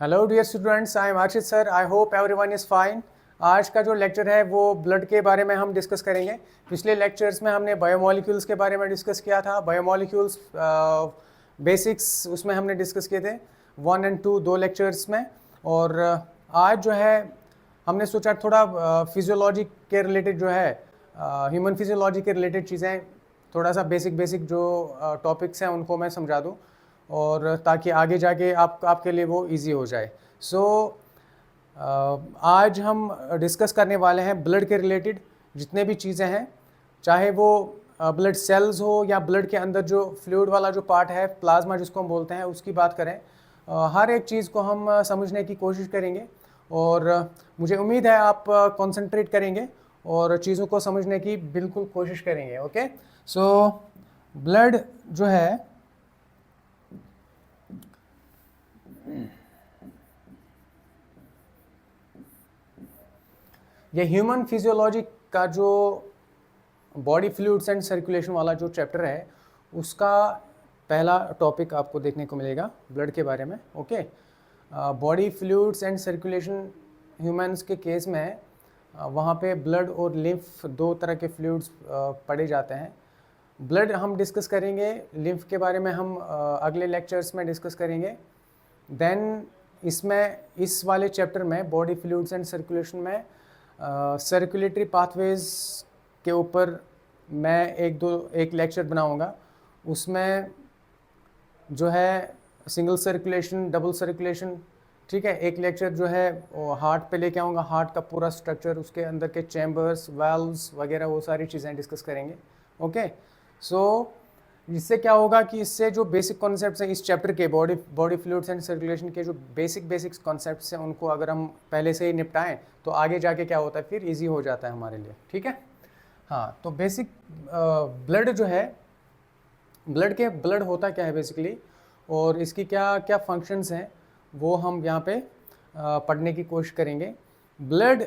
Hello dear students, I am Arshit sir. I hope everyone is fine. आज का जो lecture है वो ब्लड के बारे में हम डिस्कस करेंगे। पिछले लेक्चर्स में हमने बायोमोलिक्यूल्स के बारे में डिस्कस किया था। बायोमोलिक्यूल्स बेसिक्स उसमें हमने डिस्कस किए थे 1 और 2 दो लेक्चर्स में। और आज जो है हमने सोचा थोड़ा फिजियोलॉजी के रिलेटेड जो है ह्यूमन फिजियोलॉजी के रिलेटेड चीज़ें थोड़ा सा बेसिक जो टॉपिक्स हैं उनको मैं समझा दूँ, और ताकि आगे जाके आपके लिए वो इजी हो जाए। सो आज हम डिस्कस करने वाले हैं ब्लड के रिलेटेड जितने भी चीज़ें हैं, चाहे वो ब्लड सेल्स हो या ब्लड के अंदर जो फ्लूइड वाला जो पार्ट है, प्लाज्मा जिसको हम बोलते हैं, उसकी बात करें। हर एक चीज़ को हम समझने की कोशिश करेंगे, और मुझे उम्मीद है आप कंसंट्रेट करेंगे और चीज़ों को समझने की बिल्कुल कोशिश करेंगे। ओके, सो ब्लड जो है ये ह्यूमन फिजियोलॉजी का जो बॉडी फ्लूइड्स एंड सर्कुलेशन वाला जो चैप्टर है उसका पहला टॉपिक आपको देखने को मिलेगा ब्लड के बारे में। Okay, body fluids and circulation humans के केस में वहाँ पे ब्लड और लिम्फ दो तरह के फ्लूइड्स पढ़े जाते हैं। ब्लड हम डिस्कस करेंगे, लिम्फ के बारे में हम अगले लेक्चर्स में डिस्कस करेंगे। देन इसमें इस वाले चैप्टर में बॉडी फ्लूइड्स एंड सर्कुलेशन में सर्कुलेटरी पाथवेज के ऊपर मैं एक लेक्चर बनाऊंगा। उसमें जो है सिंगल सर्कुलेशन, डबल सर्कुलेशन, ठीक है, एक लेक्चर जो है वो हार्ट पे लेके आऊँगा, हार्ट का पूरा स्ट्रक्चर, उसके अंदर के चैम्बर्स, वाल्व्स वगैरह, वो सारी चीज़ें डिस्कस करेंगे। ओके, सो इससे क्या होगा कि इससे जो बेसिक कॉन्सेप्ट्स हैं इस चैप्टर के बॉडी फ्लूइड्स एंड सर्कुलेशन के जो बेसिक कॉन्सेप्ट्स हैं उनको अगर हम पहले से ही निपटाएं तो आगे जाके क्या होता है फिर इजी हो जाता है हमारे लिए। ठीक है, हाँ, तो बेसिक ब्लड जो है, ब्लड होता क्या है बेसिकली, और इसकी क्या क्या फंक्शंस हैं वो हम यहाँ पे पढ़ने की कोशिश करेंगे। Blood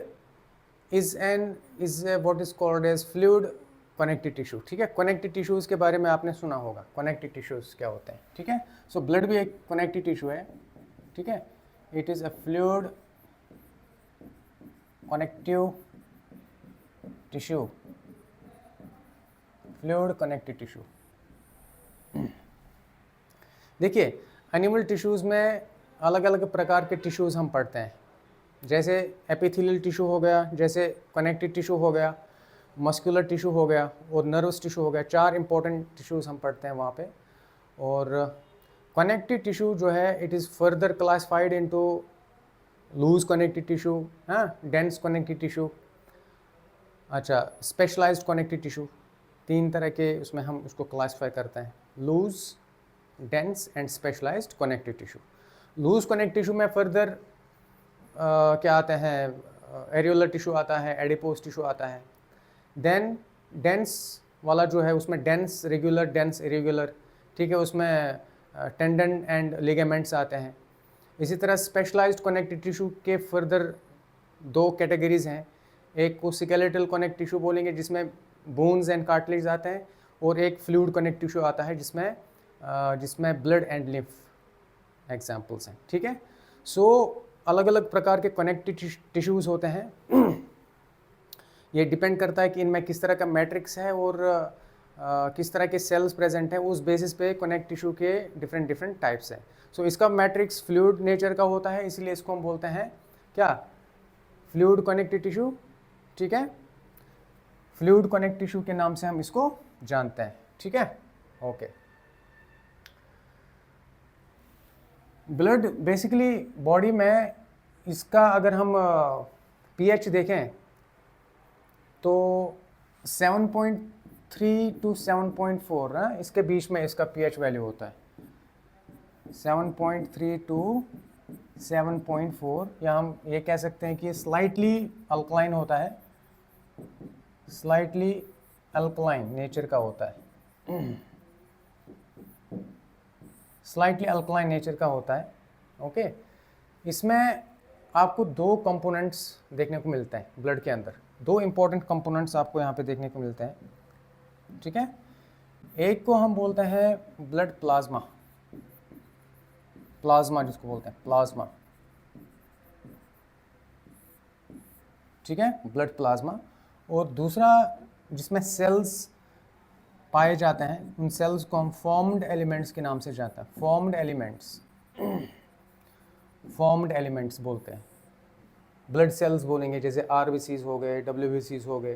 is what is called as fluid connective tissue. ठीक है, कनेक्टिव टिश्यूज़ के बारे में आपने सुना होगा, कनेक्टिव टिश्यूज़ क्या होते हैं। ठीक है, सो ब्लड भी एक कनेक्टिव टिश्यू है। ठीक है, it is a fluid connective tissue, fluid connective tissue. देखिए, एनिमल टिश्यूज़ में अलग अलग प्रकार के टिश्यूज़ हम पढ़ते हैं, जैसे एपिथेलियल टिश्यू हो गया, जैसे कनेक्टिव टिश्यू हो गया, मस्कुलर टिश्यू हो गया और नर्वस टिश्यू हो गया। 4 इंपॉर्टेंट टिश्यूज़ हम पढ़ते हैं वहाँ पे। और कनेक्टिव टिश्यू जो है it is further classified into loose connective tissue, हाँ, डेंस कनेक्टिव टिश्यू, अच्छा, स्पेशलाइज्ड कनेक्टिव टिश्यू। 3 तरह के उसमें हम उसको क्लासिफाई करते हैं, loose, dense and specialised connective tissue. Loose connective tissue में फर्दर क्या आते हैं, एरियोलर टिश्यू आता है, एडिपोज टिश्यू आता है। देन डेंस वाला जो है उसमें डेंस रेगुलर, डेंस इरेगुलर, ठीक है, उसमें टेंडन एंड लिगामेंट्स आते हैं। इसी तरह स्पेशलाइज्ड कनेक्टिव टिश्यू के फर्दर 2 कैटेगरीज हैं। एक को स्केलेटल कनेक्टिव टिश्यू बोलेंगे जिसमें बोन्स एंड कार्टिलेज आते हैं, और एक फ्लूइड कनेक्टिव टिश्यू आता है जिसमें ब्लड एंड लिम्फ एग्जाम्पल्स हैं। ठीक है, सो अलग अलग प्रकार के कनेक्टिव टिश्यूज़ होते हैं। ये डिपेंड करता है कि इनमें किस तरह का मैट्रिक्स है और किस तरह के सेल्स प्रेजेंट हैं, उस बेसिस पे कनेक्टिव टिश्यू के डिफरेंट टाइप्स हैं। सो इसका मैट्रिक्स फ्लूइड नेचर का होता है, इसलिए इसको हम बोलते हैं क्या, फ्लूइड कनेक्टिव टिश्यू। ठीक है, फ्लूइड कनेक्टिव टिश्यू के नाम से हम इसको जानते हैं। ठीक है, ओके। ब्लड बेसिकली बॉडी में इसका अगर हम पीएच देखें तो 7.3 टू 7.4 है, इसके बीच में इसका पीएच वैल्यू होता है। 7.3 टू 7.4, या हम ये कह सकते हैं कि स्लाइटली अल्कलाइन होता है, स्लाइटली अल्कलाइन नेचर का होता है, स्लाइटली अल्कलाइन नेचर का होता है। ओके, इसमें आपको 2 कंपोनेंट्स देखने को मिलते हैं ब्लड के अंदर। 2 इंपॉर्टेंट कंपोनेंट्स आपको यहाँ पे देखने को मिलते हैं। ठीक है, एक को हम बोलते हैं ब्लड प्लाज्मा, प्लाज्मा जिसको बोलते हैं प्लाज्मा, ठीक है, ब्लड प्लाज्मा। और दूसरा जिसमें सेल्स पाए जाते हैं, उन सेल्स को हम फॉर्म्ड एलिमेंट्स के नाम से जानते हैं। फॉर्म्ड एलिमेंट्स बोलते हैं। ब्लड सेल्स बोलेंगे, जैसे आरबीसीज हो गए, डब्ल्यूबीसीज हो गए,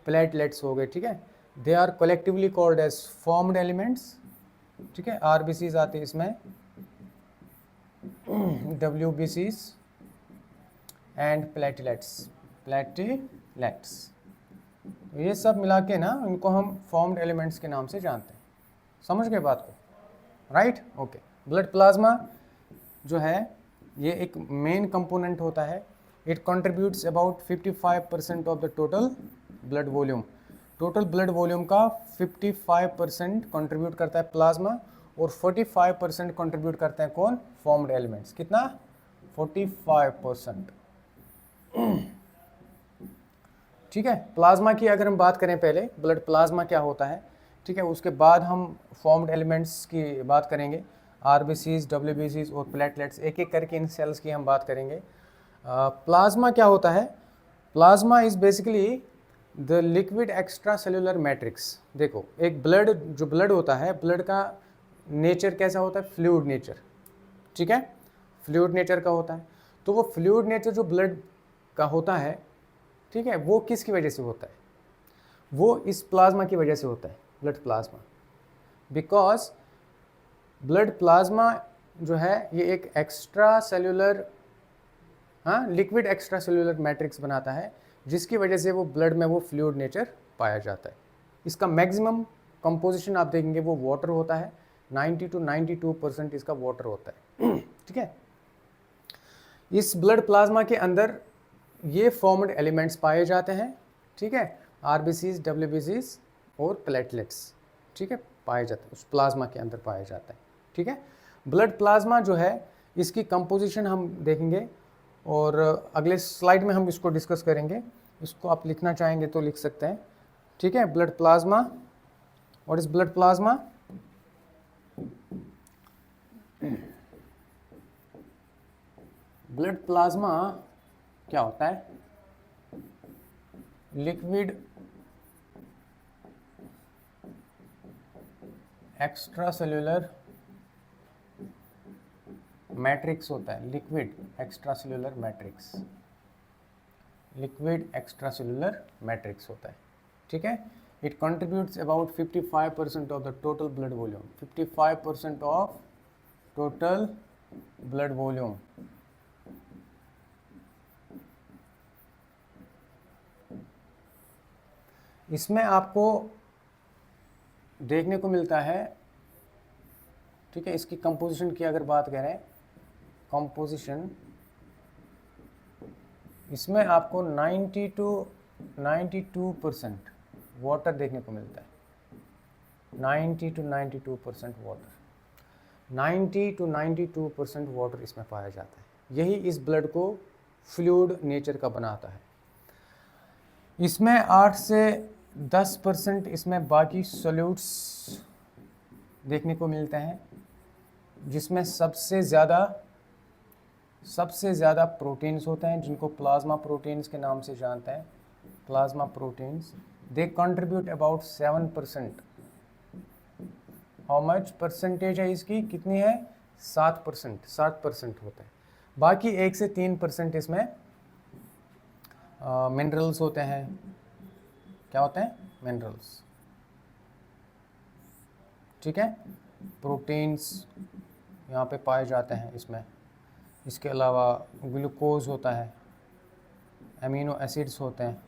प्लेटलेट्स हो गए, ठीक है। They are collectively called as formed elements, ठीक है। आरबीसीज आते हैं इसमें, डब्ल्यूबीसीज एंड प्लेटलेट्स। ये सब मिला के ना इनको हम फॉर्म्ड एलिमेंट्स के नाम से जानते हैं। समझ गए बात को, राइट? ओके। ब्लड प्लाज्मा जो है ये एक मेन कंपोनेंट होता है। It contributes about 55% of the total blood volume. Total blood volume का 55% कंट्रीब्यूट करता है प्लाज्मा, और 45% कंट्रीब्यूट करते हैं कौन? Formed elements. कितना? 45%। ठीक है। प्लाज्मा की अगर हम बात करें, पहले ब्लड प्लाज्मा क्या होता है, ठीक है, उसके बाद हम फॉर्म्ड एलिमेंट्स की बात करेंगे। आरबीसीज, डब्ल्यूबीसीज और प्लेटलेट्स, एक एक करके इन सेल्स की हम बात करेंगे। प्लाज्मा क्या होता है? Plasma is basically the liquid extra cellular matrix. देखो, एक जो ब्लड होता है, ब्लड का नेचर कैसा होता है? फ्लूइड नेचर, ठीक है, फ्लूइड नेचर का होता है। तो वो फ्लूइड नेचर जो ब्लड का होता है, ठीक है, वो किसकी वजह से होता है? वो इस प्लाज्मा की वजह से होता है, blood plasma. Because blood plasma जो है ये एक extra cellular, liquid extra cellular matrix बनाता है, जिसकी वजह से वो ब्लड में वो फ्लूइड नेचर पाया जाता है। इसका मैक्सिमम कंपोजिशन आप देखेंगे वो वाटर होता है, 90 to 92% इसका वाटर होता है। ठीक है। इस ब्लड प्लाज्मा के अंदर ये फॉर्म्ड एलिमेंट्स पाए जाते हैं, ठीक है, आरबीसीज, डब्ल्यूबीसीज और प्लेटलेट्स, ठीक है, पाए जाते हैं, उस प्लाज्मा के अंदर पाया जाता है, ठीक है। ब्लड प्लाज्मा जो है इसकी कंपोजिशन हम देखेंगे, और अगले स्लाइड में हम इसको डिस्कस करेंगे। इसको आप लिखना चाहेंगे तो लिख सकते हैं, ठीक है। Blood plasma, what is blood plasma? Blood plasma क्या होता है? लिक्विड एक्स्ट्रा सेल्यूलर मैट्रिक्स होता है। Liquid extra cellular matrix, liquid extra cellular matrix होता है, ठीक है। It contributes about 55% of the total blood volume. 55% of total blood volume. इसमें आपको देखने को मिलता है, ठीक है, इसकी कंपोजिशन की अगर बात करें, कंपोजिशन इसमें आपको 90 to 92% वाटर देखने को मिलता है। 90 to 92% वाटर, 90 to 92% वाटर इसमें पाया जाता है। यही इस ब्लड को फ्लूइड नेचर का बनाता है। इसमें 8 से 10% इसमें बाकी सॉल्यूट्स देखने को मिलते हैं, जिसमें सबसे ज़्यादा प्रोटीन्स होते हैं, जिनको प्लाज्मा प्रोटीन्स के नाम से जानते हैं। Plasma proteins, they contribute about 7%। How much percentage है इसकी? कितनी है? 7%। 7% होता है। बाकी 1 से 3% इसमें मिनरल्स होते हैं। क्या होते हैं? मिनरल्स, ठीक है। प्रोटीन्स यहाँ पे पाए जाते हैं इसमें। इसके अलावा ग्लूकोज होता है, अमीनो एसिड्स होते हैं,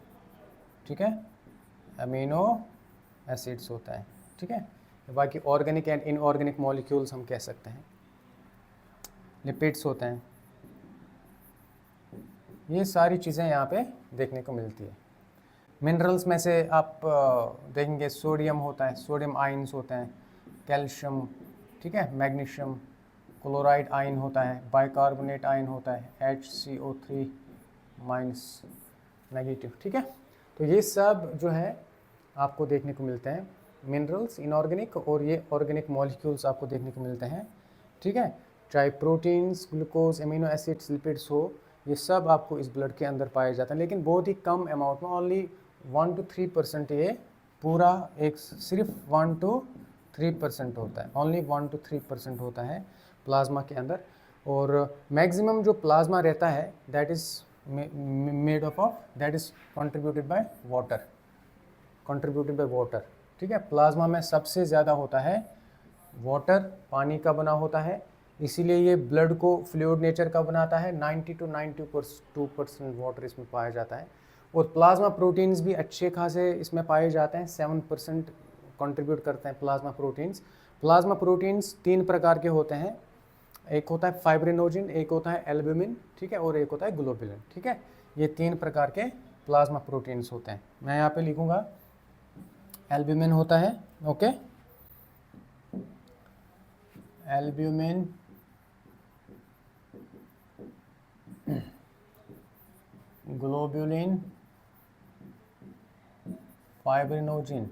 ठीक है, अमीनो एसिड्स होता है, ठीक है। बाकी ऑर्गेनिक एंड इनऑर्गेनिक मॉलिक्यूल्स हम कह सकते हैं, लिपिड्स होते हैं। ये सारी चीज़ें यहाँ पे देखने को मिलती है। मिनरल्स में से आप देखेंगे सोडियम होता है, सोडियम आयन्स होते हैं, कैल्शियम, ठीक है, मैग्नीशियम, क्लोराइड आयन होता है, बाइकार्बोनेट आयन होता है, HCO3 माइनस नेगेटिव, ठीक है। तो ये सब जो है आपको देखने को मिलते हैं, मिनरल्स, इनऑर्गेनिक, और ये ऑर्गेनिक मॉलिक्यूल्स आपको देखने को मिलते हैं, ठीक है। चाहे proteins, glucose, amino acids, lipids हो ये सब आपको इस ब्लड के अंदर पाए जाते हैं, लेकिन बहुत ही कम अमाउंट में, ओनली 1 to 3% ये पूरा एक सिर्फ 1 to 3% होता है, ओनली 1 to 3% होता है प्लाज्मा के अंदर। और मैक्सिमम जो प्लाज्मा रहता है that is made up of, that is contributed by water, ठीक है। प्लाज्मा में सबसे ज़्यादा होता है वाटर, पानी का बना होता है, इसीलिए ये ब्लड को फ्लूइड नेचर का बनाता है। 90 to 92% वाटर इसमें पाया जाता है। और प्लाज्मा प्रोटीन्स भी अच्छे खासे इसमें पाए जाते हैं, 7% कंट्रीब्यूट करते हैं प्लाज्मा प्रोटीन्स। प्लाज्मा प्रोटीन्स 3 प्रकार के होते हैं, एक होता है फाइब्रिनोजिन, एक होता है एल्ब्यूमिन, ठीक है, और एक होता है ग्लोबुलिन, ठीक है। ये 3 प्रकार के प्लाज्मा प्रोटीन्स होते हैं। मैं यहाँ पे लिखूँगा एल्ब्यूमिन होता है, ओके, एल्ब्यूमिन, ग्लोबुलिन, फाइब्रिनोजिन।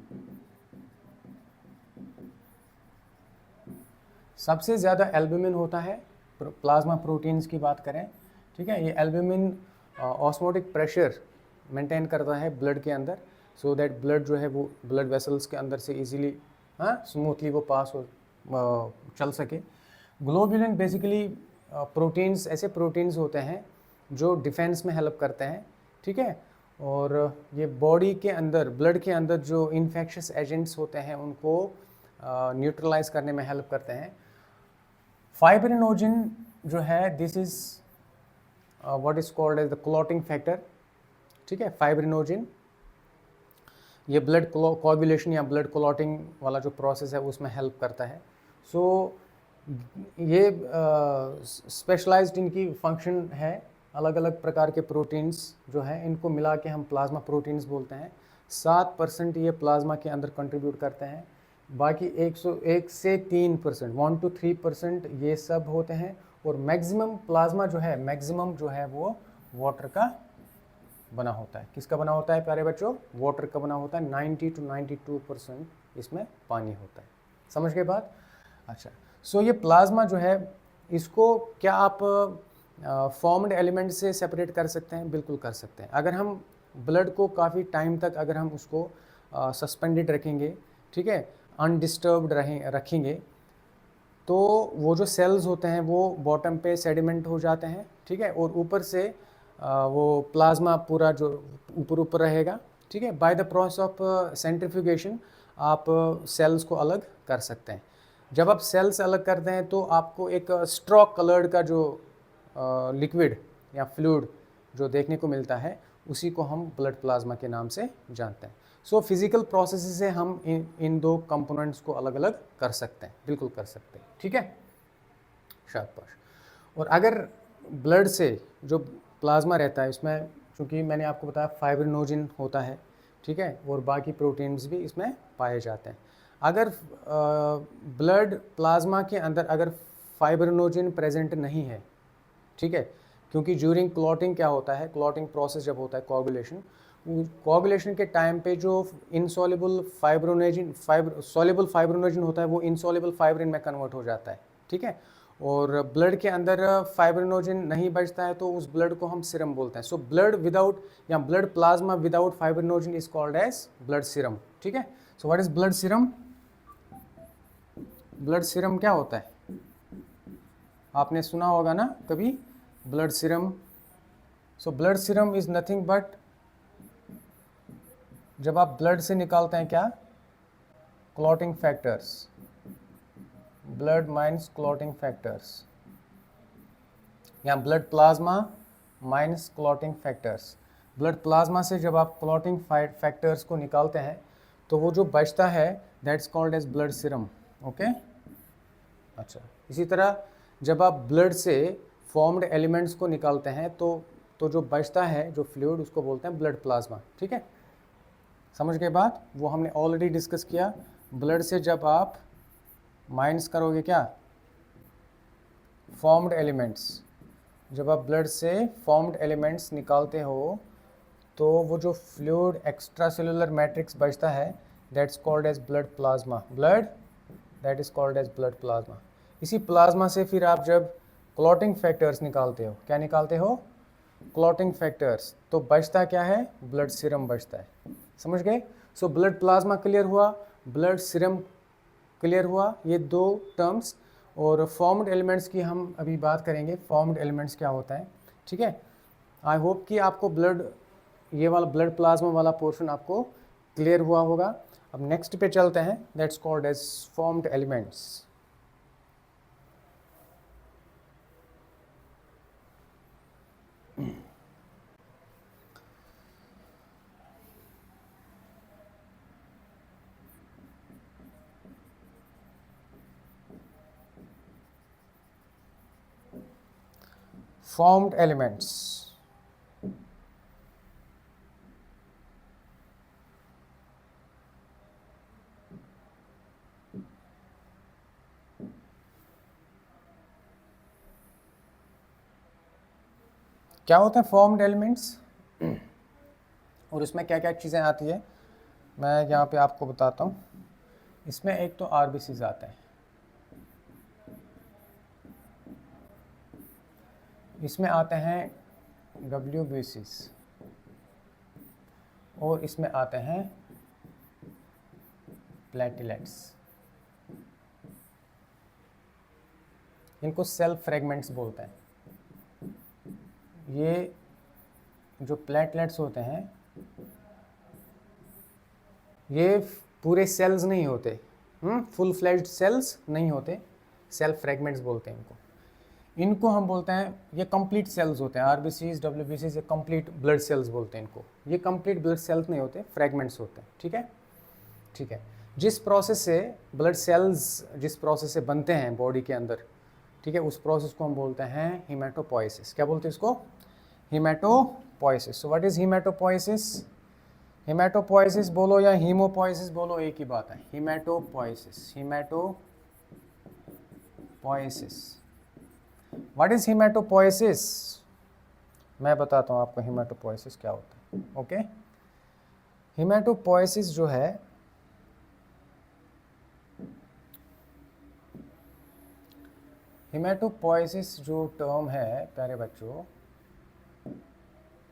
सबसे ज़्यादा एल्ब्यूमिन होता है प्लाज्मा प्रोटीन्स की बात करें, ठीक है। ये एल्ब्यूमिन ऑस्मोटिक प्रेशर मेंटेन करता है ब्लड के अंदर, सो दैट ब्लड जो है वो ब्लड वेसल्स के अंदर से इजीली स्मूथली वो पास हो चल सके। ग्लोबुलिन बेसिकली प्रोटीन्स, ऐसे प्रोटीन्स होते हैं जो डिफेंस में हेल्प करते हैं, ठीक है। और ये बॉडी के अंदर, ब्लड के अंदर जो इन्फेक्शियस एजेंट्स होते हैं उनको न्यूट्रलाइज करने में हेल्प करते हैं। फाइब्रिनोजिन जो है, this is what is called as the clotting factor, ठीक है। फाइब्रिनोजिन ये ब्लड कोगुलेशन या ब्लड क्लॉटिंग वाला जो प्रोसेस है उसमें हेल्प करता है। सो ये स्पेशलाइज्ड इनकी फंक्शन है। अलग अलग प्रकार के प्रोटीन्स जो हैं इनको मिला के हम प्लाज्मा प्रोटीन्स बोलते हैं। 7% ये प्लाज्मा के अंदर कंट्रीब्यूट करते हैं, बाकी 1 से 3%, 1 to 3% ये सब होते हैं। और मैक्सिमम प्लाज्मा जो है, मैक्सिमम जो है वो वाटर का बना होता है। किसका बना होता है प्यारे बच्चों? वाटर का बना होता है। 90 to 92% इसमें पानी होता है। समझ गए बात? अच्छा, सो ये प्लाज्मा जो है इसको क्या आप फॉर्म्ड एलिमेंट से सेपरेट कर सकते हैं? बिल्कुल कर सकते हैं। अगर हम ब्लड को काफ़ी टाइम तक अगर हम उसको सस्पेंडेड रखेंगे, ठीक है, अनडिस्टर्ब्ड रखेंगे, तो वो जो सेल्स होते हैं वो बॉटम पे सेडिमेंट हो जाते हैं, ठीक है, और ऊपर से वो प्लाज्मा पूरा जो ऊपर रहेगा, ठीक है। By the process of centrifugation आप सेल्स को अलग कर सकते हैं। जब आप सेल्स अलग करते हैं तो आपको एक स्ट्रॉ कलर्ड का जो लिक्विड या फ्लूइड जो देखने को मिलता है उसी को हम ब्लड प्लाज्मा के नाम से जानते हैं। सो फिजिकल प्रोसेस से हम इन 2 कंपोनेंट्स को अलग अलग कर सकते हैं, बिल्कुल कर सकते हैं, ठीक है, शाबाश। और अगर ब्लड से जो प्लाज्मा रहता है इसमें, चूँकि मैंने आपको बताया फाइब्रिनोजिन होता है, ठीक है, और बाकी प्रोटीन्स भी इसमें पाए जाते हैं। अगर ब्लड प्लाज्मा के अंदर अगर फाइब्रिनोजिन प्रेजेंट नहीं है, ठीक है, क्योंकि ड्यूरिंग क्लॉटिंग क्या होता है, क्लॉटिंग प्रोसेस जब होता है कोगुलेशन के टाइम पे जो इनसॉल्युबल सॉल्युबल फाइब्रिनोजिन होता है वो इनसॉल्युबल फाइब्रिन में कन्वर्ट हो जाता है, ठीक है। और ब्लड के अंदर फाइब्रिनोजिन नहीं बचता है तो उस ब्लड को हम सीरम बोलते हैं। सो ब्लड विदाउट या blood plasma without fibrinogen is called as blood serum, ठीक है। So what is blood serum? Blood serum क्या होता है? आपने सुना होगा ना कभी blood serum. So blood serum is nothing but, जब आप ब्लड से निकालते हैं क्या? Clotting factors. Blood minus clotting factors या blood plasma minus clotting factors. Blood plasma से जब आप क्लॉटिंग फैक्टर्स को निकालते हैं तो वो जो बचता है that's called as blood serum, okay. अच्छा, इसी तरह जब आप ब्लड से फॉर्म्ड एलिमेंट्स को निकालते हैं तो जो बचता है जो फ्लूइड उसको बोलते हैं ब्लड प्लाज्मा, ठीक है। समझ गए बात? वो हमने ऑलरेडी डिस्कस किया। ब्लड से जब आप माइनस करोगे क्या? Formed elements. जब आप ब्लड से फॉर्म्ड एलिमेंट्स निकालते हो तो वो जो फ्लूइड एक्स्ट्रा सेलुलर मैट्रिक्स बचता है that's called as blood plasma. Blood that is called as blood plasma. इसी प्लाज्मा से फिर आप जब क्लॉटिंग फैक्टर्स निकालते हो, क्या निकालते हो? क्लॉटिंग फैक्टर्स, तो बचता क्या है, ब्लड सीरम बचता है, समझ गए। सो ब्लड प्लाज्मा क्लियर हुआ, ब्लड सीरम क्लियर हुआ, ये दो टर्म्स। और फॉर्म्ड एलिमेंट्स की हम अभी बात करेंगे, फॉर्म्ड एलिमेंट्स क्या होता है, ठीक है। आई होप कि आपको ब्लड, ये वाला ब्लड प्लाज्मा वाला पोर्शन आपको क्लियर हुआ होगा। अब नेक्स्ट पे चलते हैं, that's called as formed elements. formed elements, क्या होते हैं फॉर्म्ड एलिमेंट्स और इसमें क्या क्या चीज़ें आती है, मैं यहाँ पे आपको बताता हूँ। इसमें एक तो आरबीसीज आते हैं, इसमें आते हैं डब्ल्यूबीसीज, और इसमें आते हैं प्लेटलेट्स। इनको सेल फ्रेगमेंट्स बोलते हैं। ये जो प्लेटलेट्स होते हैं ये पूरे सेल्स नहीं होते, फुल फ्लेज्ड सेल्स नहीं होते, सेल फ्रेगमेंट्स बोलते हैं इनको। इनको हम बोलते हैं, ये कंप्लीट सेल्स होते हैं, आरबीसीज डब्ल्यूबीसीज, ये कंप्लीट ब्लड सेल्स बोलते हैं इनको। ये कंप्लीट ब्लड सेल्स नहीं होते, फ्रेगमेंट्स होते हैं, ठीक है, ठीक है। जिस प्रोसेस से ब्लड सेल्स, जिस प्रोसेस से बनते हैं बॉडी के अंदर, ठीक है, उस प्रोसेस को हम बोलते हैं हीमेटोपोइसिस। क्या बोलते हैं इसको, हीमेटोपोइसिस। सो व्हाट इज हीमेटोपोइसिस, हीमेटोपोइसिस बोलो या हीमोपोइसिस बोलो, एक ही बात है, हीमेटोपोइसिस, हीमेटोपोइसिस। व्हाट इज हीमेटोपोइसिस, मैं बताता हूँ आपको हीमेटोपोइसिस क्या होता है, ओके। हीमेटोपोइसिस जो है, हीमेटोपोइसिस जो टर्म है प्यारे बच्चों,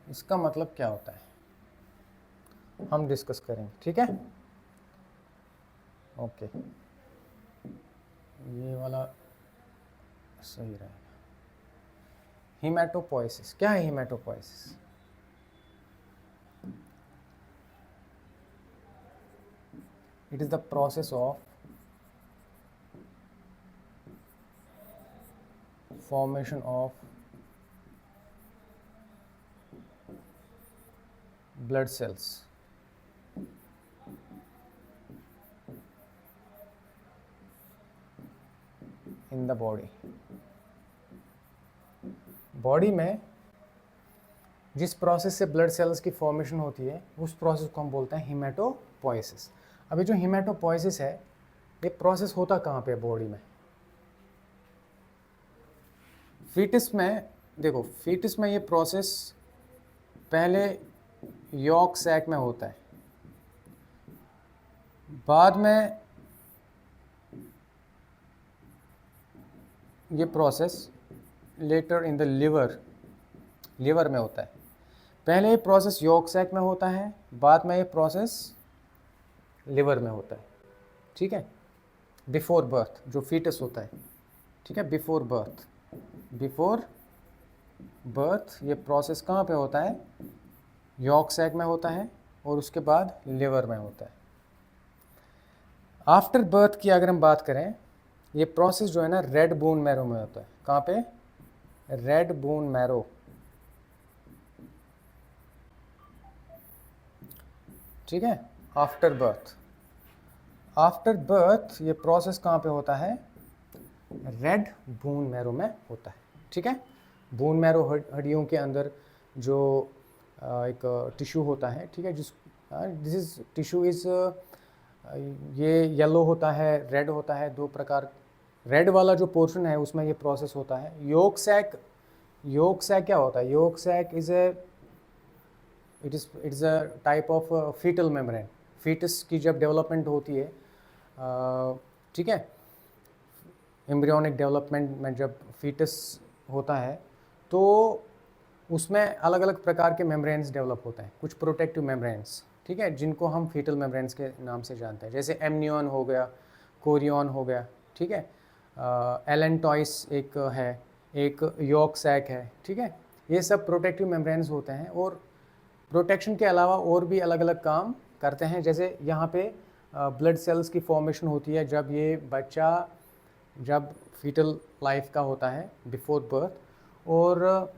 इसका मतलब क्या होता है हम डिस्कस करेंगे, ठीक है, ओके। ये वाला सही रहेगा। हीमेटोपोइसिस क्या है, haematopoiesis it is the process of formation of blood cells in the body। Body में जिस प्रोसेस से ब्लड सेल्स की फॉर्मेशन होती है उस प्रोसेस को हम बोलते हैं हीमेटोपोइसिस। अभी जो हीमेटोपोइसिस है ये प्रोसेस होता कहाँ पे बॉडी में, फीटस में। देखो फीटस में ये प्रोसेस पहले यॉर्क सैक में होता है, बाद में ये process later in the liver में होता है। पहले ये प्रोसेस यॉर्क सैक में होता है, बाद में ये प्रोसेस लिवर में होता है, ठीक है। बिफोर बर्थ जो फीटस होता है, ठीक है, बिफोर बर्थ ये प्रोसेस कहाँ पे होता है, यॉर्क सैक में होता है, और उसके बाद लिवर में होता है। आफ्टर बर्थ की अगर हम बात करें, ये प्रोसेस जो है ना रेड बोन मैरो में होता है। कहाँ पे, रेड बोन मैरो, ठीक है। आफ्टर बर्थ ये प्रोसेस कहाँ पे होता है, रेड बोन मैरो में होता है, ठीक है। बोन मैरो हड्डियों के अंदर जो एक टिश्यू होता है, ठीक है, दिस इज टिश्यू इज ये येलो होता है, रेड होता है, दो प्रकार। रेड वाला जो पोर्शन है उसमें ये प्रोसेस होता है। यॉर्क सैक क्या होता है, yolk sac is it is a type of fetal membrane. Fetus की जब डेवलपमेंट होती है, ठीक है, एम्ब्रियोनिक डेवलपमेंट में जब फीटस होता है तो उसमें अलग अलग प्रकार के मेम्ब्रेन्स डेवलप होते हैं, कुछ प्रोटेक्टिव मेम्ब्रेन्स, ठीक है, जिनको हम फीटल मेम्ब्रेन्स के नाम से जानते हैं, जैसे एमनियन हो गया, कोरियन हो गया, ठीक है, एलेंटॉइस एक है, एक यॉर्क सैक है, ठीक है, ये सब प्रोटेक्टिव मेम्ब्रेन्स होते हैं और प्रोटेक्शन के अलावा और भी अलग अलग काम करते हैं। जैसे यहाँ पे ब्लड सेल्स की फॉर्मेशन होती है जब ये बच्चा जब फीटल लाइफ का होता है बिफोर बर्थ, और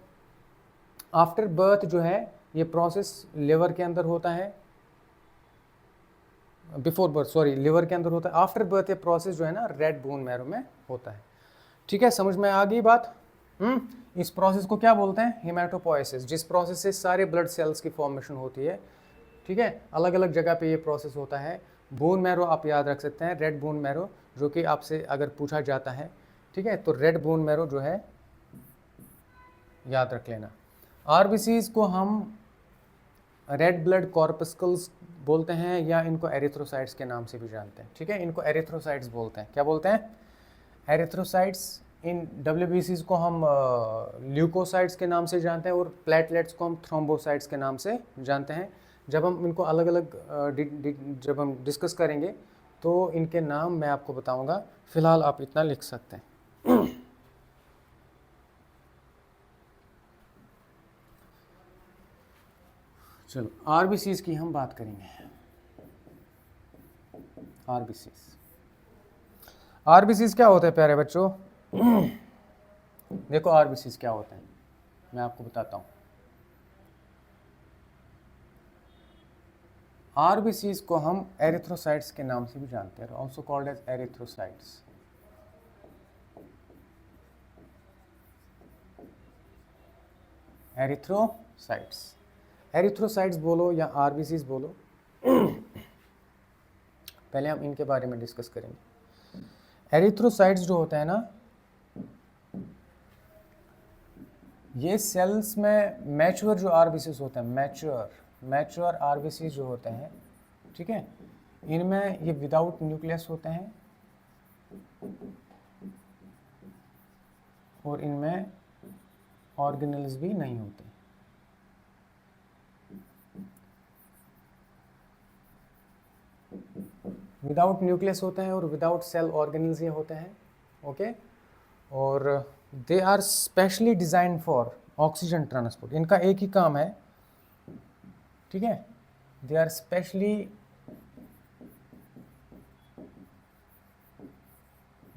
आफ्टर बर्थ जो है ये प्रोसेस लिवर के अंदर होता है, बिफोर बर्थ सॉरी लिवर के अंदर होता है, आफ्टर बर्थ ये प्रोसेस जो है ना रेड बोन मैरो में होता है। ठीक है, समझ में आ गई बात? इस प्रोसेस को क्या बोलते हैं? हेमाटोपोइसिस, जिस प्रोसेस से सारे ब्लड सेल्स की फॉर्मेशन होती है। ठीक है, अलग अलग जगह पे ये प्रोसेस होता है। बोन मैरो आप याद रख सकते हैं, रेड बोन मैरो, जो कि आपसे अगर पूछा जाता है, ठीक है, तो रेड बोन मैरो जो है याद रख लेना। आरबीसीज को हम रेड ब्लड कॉर्पस्कल्स बोलते हैं या इनको एरिथ्रोसाइट्स के नाम से भी जानते हैं। ठीक है, इनको एरिथ्रोसाइट्स बोलते हैं। क्या बोलते हैं? एरिथ्रोसाइट्स। इन डब्ल्यूबीसीज को हम ल्यूकोसाइट्स के नाम से जानते हैं और प्लेटलेट्स को हम थ्रोम्बोसाइट्स के नाम से जानते हैं। जब हम इनको अलग अलग जब हम डिस्कस करेंगे तो इनके नाम मैं आपको बताऊंगा, फिलहाल आप इतना लिख सकते हैं। चलो आरबीसीज की हम बात करेंगे। आरबीसीज क्या होता है प्यारे बच्चों? देखो आरबीसीज क्या होते हैं, मैं आपको बताता हूँ। आरबीसीज को हम एरिथ्रोसाइट्स के नाम से भी जानते हैं, also called as erythrocytes. Erythrocytes, erythrocytes बोलो या आरबीसीज बोलो, पहले हम इनके बारे में डिस्कस करेंगे। एरिथ्रोसाइट्स जो होता है ना, ये सेल्स में मैच्योर जो आरबीसीज होते हैं, मैच्योर आरबीसीज जो होते हैं, ठीक है, इनमें ये विदाउट न्यूक्लियस होते हैं और इनमें ऑर्गेनेल्स भी नहीं होते। विदाउट न्यूक्लियस होते हैं और विदाउट सेल ऑर्गेनेल्स ये होते हैं। ओके, और they are specially design for oxygen transport. इनका एक ही काम है, ठीक है, they are specially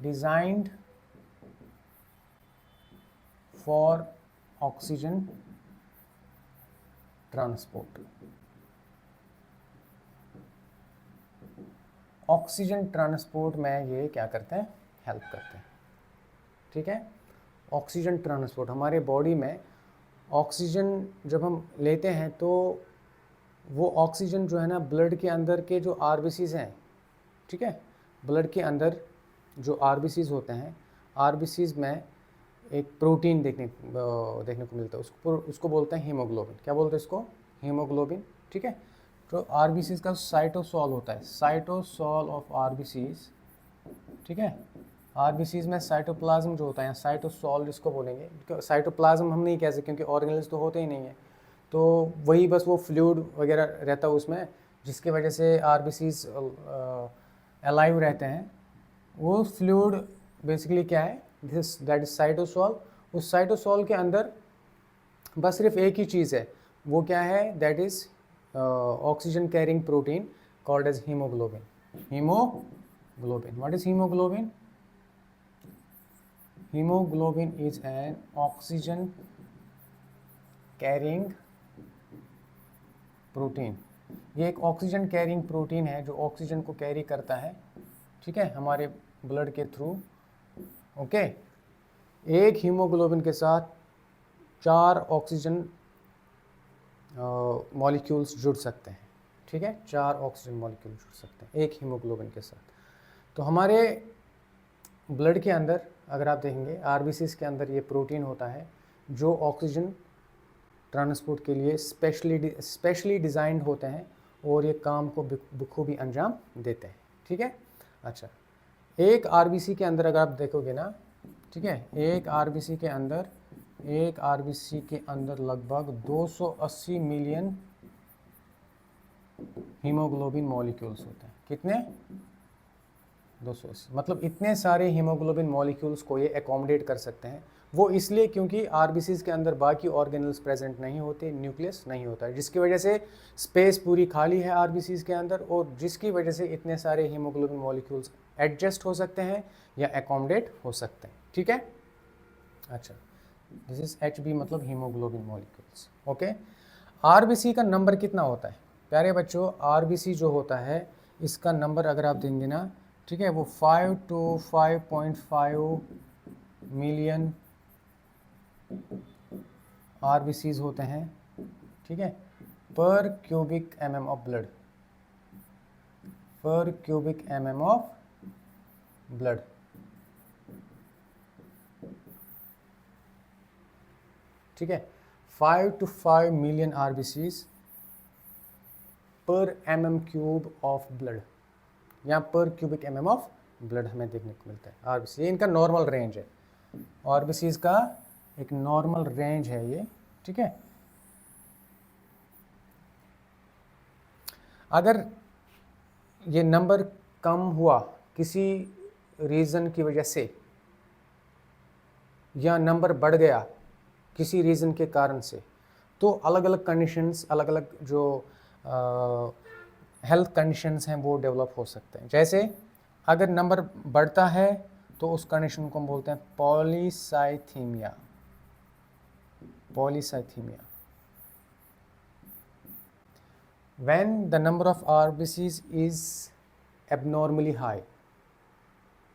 designed for oxygen transport. Oxygen transport में ये क्या करते हैं? हेल्प करते हैं। ठीक है, ऑक्सीजन ट्रांसपोर्ट, हमारे बॉडी में ऑक्सीजन जब हम लेते हैं तो वो ऑक्सीजन जो है ना ब्लड के अंदर के जो आरबीसीज हैं, ठीक है, ब्लड के अंदर जो आरबीसीज होते हैं, आरबीसीज में एक प्रोटीन देखने को मिलता है, उसको बोलते हैं हीमोग्लोबिन। क्या बोलते हैं इसको? हीमोग्लोबिन। ठीक है, तो आरबीसीज का साइटोसॉल होता है, साइटोसॉल ऑफ आरबीसीज। ठीक है, आरबीसीज में साइटोप्लाज्म जो होता है, साइटोसॉल जिसको बोलेंगे, साइटोप्लाज्म हम नहीं कह सकते क्योंकि ऑर्गेनेल्स तो होते ही नहीं है, तो वही बस वो फ्लूइड वगैरह रहता है उसमें, जिसकी वजह से आरबीसीज अलाइव रहते हैं। वो फ्लूइड बेसिकली क्या है? This that is cytosol. उस साइटोसॉल के अंदर बस सिर्फ एक ही चीज़ है, वो क्या है? That is oxygen carrying protein called as haemoglobin. Haemoglobin, what is haemoglobin? Haemoglobin is an oxygen carrying protein. ये एक ऑक्सीजन कैरिंग प्रोटीन है जो ऑक्सीजन को कैरी करता है, ठीक है, हमारे ब्लड के थ्रू। ओके, एक हीमोग्लोबिन के साथ 4 ऑक्सीजन मॉलिक्यूल्स जुड़ सकते हैं। ठीक है, 4 ऑक्सीजन मॉलिक्यूल जुड़ सकते हैं एक हीमोग्लोबिन के साथ। तो हमारे ब्लड के अंदर अगर आप देखेंगे, आरबीसीज के अंदर ये प्रोटीन होता है जो ऑक्सीजन ट्रांसपोर्ट के लिए स्पेशली डिज़ाइंड होते हैं और ये काम को बखूबी अंजाम देते हैं। ठीक है, अच्छा, एक आरबीसी के अंदर अगर आप देखोगे ना, ठीक है, एक आरबीसी के अंदर एक आरबीसी के अंदर लगभग 280 मिलियन हीमोग्लोबिन मॉलिक्यूल्स होते हैं। कितने? 280। मतलब इतने सारे हीमोग्लोबिन मॉलिक्यूल्स को ये एकोमोडेट कर सकते हैं। वो इसलिए क्योंकि आरबीसीज के अंदर बाकी ऑर्गेनल्स प्रेजेंट नहीं होते, न्यूक्लियस नहीं होता है, जिसकी वजह से स्पेस पूरी खाली है आरबीसीज के अंदर, और जिसकी वजह से इतने सारे हीमोग्लोबिन मॉलिक्यूल्स एडजस्ट हो सकते हैं या एकोमोडेट हो सकते हैं। ठीक है, अच्छा, दिस इज HB मतलब हीमोग्लोबिन मॉलिक्यूल्स। ओके, आरबीसी का नंबर कितना होता है प्यारे बच्चों? आरबीसी जो होता है इसका नंबर अगर आप देंगे ना, ठीक है, वो 5 to 5.5 मिलियन आरबीसीज होते हैं, ठीक है, पर क्यूबिक mm ऑफ ब्लड, पर क्यूबिक mm ऑफ ब्लड। ठीक है, 5 to 5 मिलियन आरबीसीज पर mm³ ऑफ ब्लड, या पर क्यूबिक mm ऑफ ब्लड हमें देखने को मिलता है आरबीसी। ये इनका नॉर्मल रेंज है, आरबीसीज का एक नॉर्मल रेंज है ये। ठीक है, अगर ये नंबर कम हुआ किसी रीज़न की वजह से, या नंबर बढ़ गया किसी रीज़न के कारण से, तो अलग अलग कंडीशंस, अलग अलग जो हेल्थ कंडीशंस हैं वो डेवलप हो सकते हैं। जैसे अगर नंबर बढ़ता है तो उस कंडीशन को हम बोलते हैं polycythaemia, polycythaemia. when the number of RBCs is abnormally high,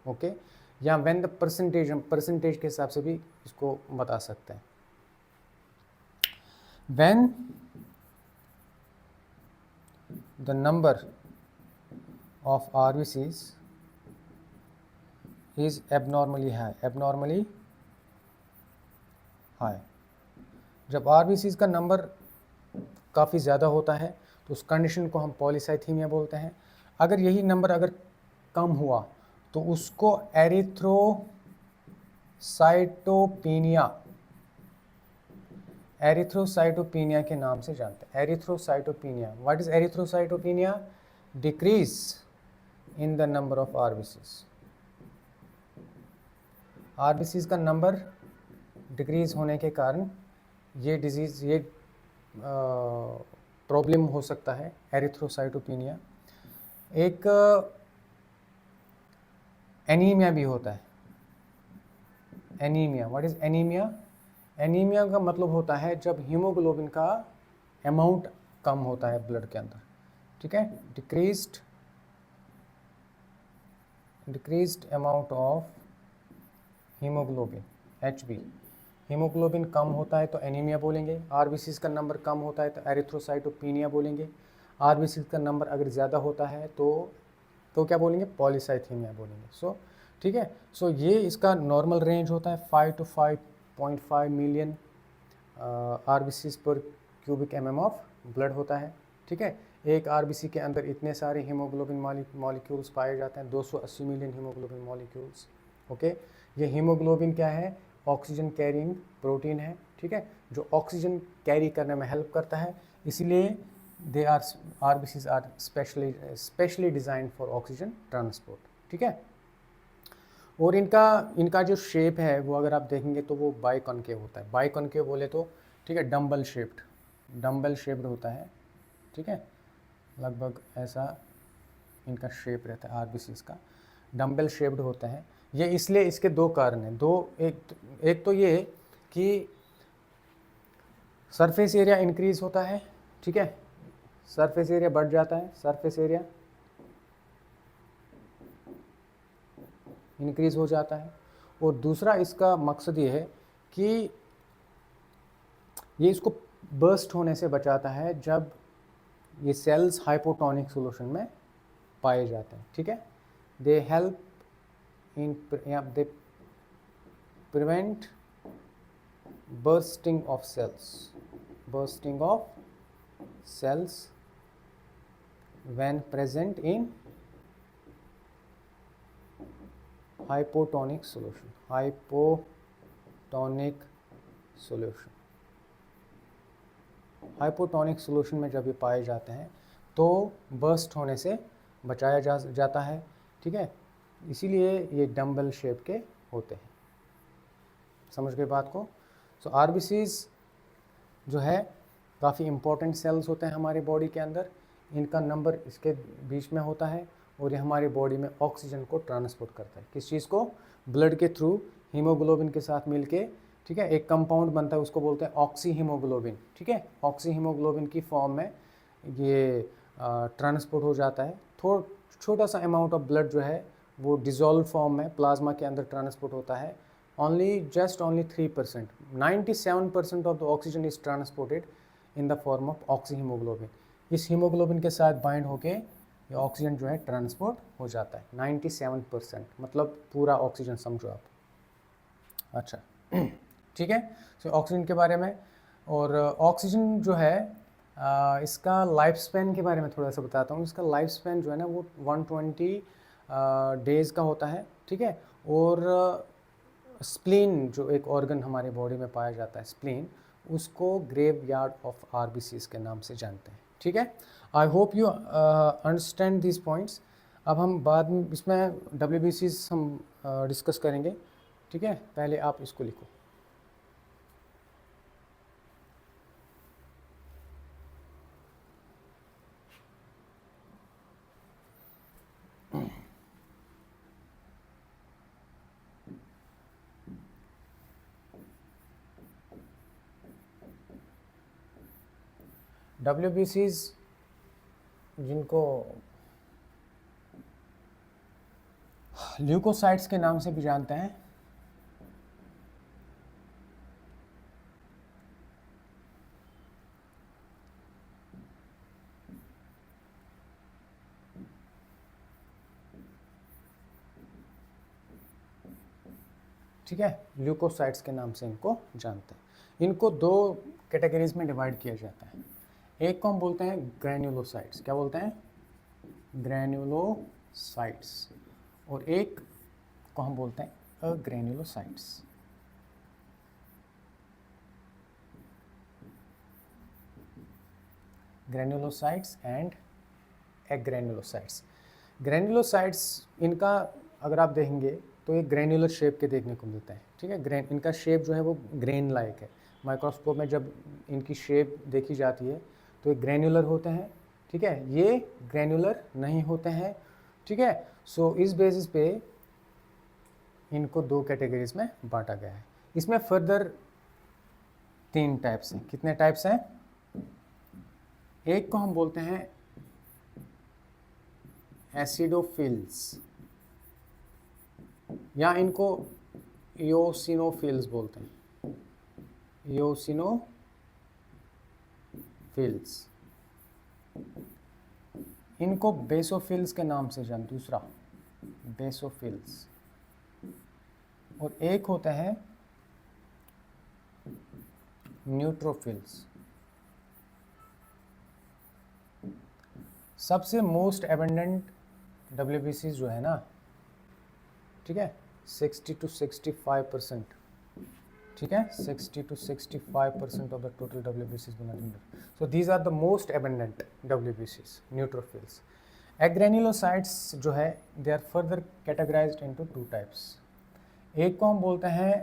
okay, या when the percentage, हम परसेंटेज के हिसाब से भी इसको बता सकते हैं। when the number of RBCs is abnormally high, abnormally high, जब RBCs का नंबर काफ़ी ज़्यादा होता है तो उस कंडीशन को हम पॉलीसाइथीमिया बोलते हैं। अगर यही नंबर अगर कम हुआ तो उसको एरिथ्रोसाइटोपेनिया, एरिथ्रोसाइटोपेनिया के नाम से जानते हैं। Erythrocytopenia, what is erythrocytopenia? Decrease in the number of RBCs. RBCs का नंबर डिक्रीज होने के कारण ये डिजीज़, ये प्रॉब्लम हो सकता है, एरिथ्रोसाइटोपेनिया। एक एनीमिया भी होता है, anaemia. What is anaemia? Anaemia का मतलब होता है जब हीमोग्लोबिन का अमाउंट कम होता है ब्लड के अंदर। ठीक है, decreased amount of haemoglobin, HB। Haemoglobin कम होता है तो एनीमिया बोलेंगे। आरबीसीज का नंबर कम होता है तो एरिथ्रोसाइटोपेनिया बोलेंगे। आरबीसीज का नंबर अगर ज़्यादा होता है तो क्या बोलेंगे? पॉलीसाइथीमिया बोलेंगे। सो ठीक है, सो ये इसका नॉर्मल रेंज होता है 5 to 5.5 मिलियन आरबीसीज पर क्यूबिक mm ऑफ ब्लड होता है। ठीक है, एक आरबीसी के अंदर इतने सारे हीमोग्लोबिन मॉलिक्यूल्स पाए जाते हैं, 280 मिलियन हीमोग्लोबिन मॉलिक्यूल्स। ओके, ये हीमोग्लोबिन क्या है? ऑक्सीजन कैरिंग प्रोटीन है। ठीक है, जो ऑक्सीजन कैरी करने में हेल्प करता है, इसीलिए they are RBCs are specially design for oxygen transport. ठीक है, और इनका जो शेप है वो अगर आप देखेंगे तो वो बाइकॉनकेव होता है। बाइकॉनकेव बोले तो ठीक है, डम्बल शेप्ड होता है। ठीक है, लगभग ऐसा इनका शेप रहता है आरबीसीज का, डम्बल शेप्ड होता है। ये इसलिए, इसके दो कारण हैं। एक तो ये कि सरफेस एरिया इंक्रीज होता है। ठीक है, सरफेस एरिया बढ़ जाता है, सरफेस एरिया इंक्रीज हो जाता है। और दूसरा इसका मकसद ये है कि ये इसको बर्स्ट होने से बचाता है जब ये सेल्स हाइपोटोनिक सॉल्यूशन में पाए जाते हैं। ठीक है, they help in, they prevent bursting of cells when present in hypotonic solution solution. Hypotonic solution में जब ये पाए जाते हैं तो बर्स्ट होने से बचाया जाता है, ठीक है। इसीलिए ये डम्बल शेप के होते हैं। समझ गए बात को। सो आरबीसीज जो है काफ़ी इम्पोर्टेंट सेल्स होते हैं हमारी बॉडी के अंदर। इनका नंबर इसके बीच में होता है और ये हमारी बॉडी में ऑक्सीजन को ट्रांसपोर्ट करता है। किस चीज़ को? ब्लड के थ्रू हीमोग्लोबिन के साथ मिलके, ठीक है, एक कंपाउंड बनता है, उसको बोलते हैं ऑक्सी हीमोग्लोबिन, ठीक है। ऑक्सी हीमोग्लोबिन की फॉर्म में ये ट्रांसपोर्ट हो जाता है। छोटा सा अमाउंट ऑफ ब्लड जो है वो डिज़ोल्व फॉर्म में प्लाज्मा के अंदर ट्रांसपोर्ट होता है। only 3%, 97% of the oxygen is transported in the form of oxyhemoglobin। इस हीमोग्लोबिन के साथ बाइंड होके ये ऑक्सीजन जो है ट्रांसपोर्ट हो जाता है 97%, मतलब पूरा ऑक्सीजन समझो आप। अच्छा ठीक है। सो ऑक्सीजन के बारे में, और ऑक्सीजन जो है इसका लाइफ स्पैन के बारे में थोड़ा सा बताता हूँ। इसका लाइफ स्पैन जो है ना वो 120 डेज़ का होता है, ठीक है। और स्प्लीन जो एक ऑर्गन हमारे बॉडी में पाया जाता है, स्प्लीन, उसको ग्रेव यार्ड ऑफ आरबीसीज के नाम से जानते हैं, ठीक है। I hope you understand this points. अब हम बाद में इसमें डब्ल्यूबीसीज हम डिस्कस करेंगे, ठीक है। पहले आप इसको लिखो। डब्ल्यूबीसीज जिनको ल्यूकोसाइट्स के नाम से भी जानते हैं, ठीक है, ल्यूकोसाइट्स के नाम से इनको जानते हैं। इनको दो कैटेगरीज में डिवाइड किया जाता है। एक को हम बोलते हैं ग्रैन्युलोसाइट्स। क्या बोलते हैं? ग्रैन्युलोसाइट्स। और एक को हम बोलते हैं agranulocytes. Granulocytes and agranulocytes. Granulocytes इनका अगर आप देखेंगे तो एक ग्रैन्युलर शेप के देखने को मिलते हैं, ठीक है। इनका शेप जो है वो ग्रेन लाइक है। माइक्रोस्कोप में जब इनकी शेप देखी जाती है तो ये ग्रैन्युलर होते हैं, ठीक है। ये ग्रैन्युलर नहीं होते हैं, ठीक है। सो इस बेसिस पे इनको दो कैटेगरीज में बांटा गया है। इसमें फर्दर 3 टाइप्स हैं। कितने टाइप्स हैं? एक को हम बोलते हैं एसिडोफिल्स, या इनको इओसिनोफिल्स बोलते हैं। इओसिनोफिल्स। इनको बेसोफिल्स के नाम से जान, दूसरा बेसोफिल्स। और एक होता है न्यूट्रोफिल्स। सबसे मोस्ट एबंडेंट डब्ल्यूबीसी जो है ना, ठीक है, 60 to 65%, ठीक है, 60 to 65% of the total WBCs बनाते हैं। So these are the most abundant WBCs, neutrophils. Agranulocytes जो है they are further categorized into 2 types. एक को हम बोलते हैं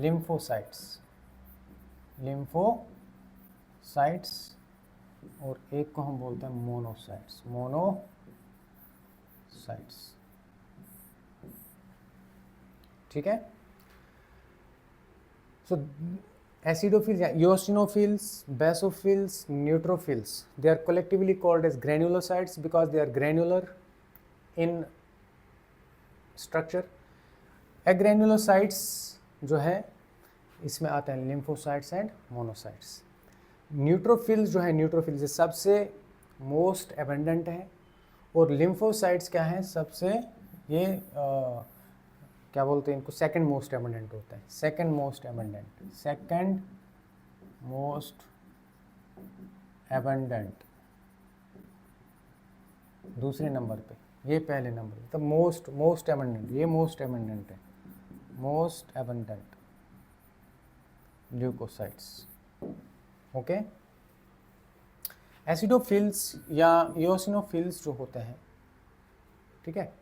lymphocytes, और एक को हम बोलते हैं मोनोसाइट्स, ठीक है। सो acidophils, eosinophils, basophils, neutrophils, they are collectively called as granulocytes because they are granular in structure. Agranulocytes जो है इसमें आते हैं lymphocytes एंड मोनोसाइट्स। न्यूट्रोफिल्स जो है, न्यूट्रोफिल्स सबसे मोस्ट एबंडेंट है, और लिम्फोसाइट्स क्या है, सबसे ये क्या बोलते हैं इनको, सेकंड मोस्ट एबंडेंट होता है। सेकंड मोस्ट एबंडेंट दूसरे नंबर पे, ये पहले नंबर पे। तो मोस्ट एबंडेंट, ये मोस्ट एबंडेंट है, most abundant leukocytes. Okay, acidophils या इओसिनोफिल्स जो होते हैं, ठीक है,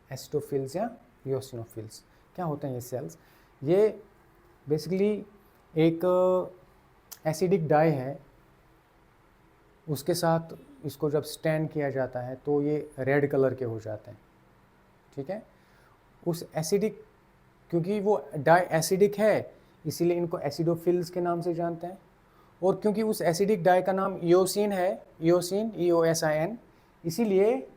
एसिडोफिल्स या इओसिनोफिल्स क्या होते हैं ये सेल्स? ये बेसिकली एक एसिडिक डाई है, उसके साथ इसको जब स्टैंड किया जाता है तो ये रेड कलर के हो जाते हैं, ठीक है। उस एसिडिक, क्योंकि वो डाई एसिडिक है इसीलिए इनको एसिडोफिल्स के नाम से जानते हैं, और क्योंकि उस एसिडिक डाई का नाम इओसिन है, इओसिन EOSIN, इसीलिए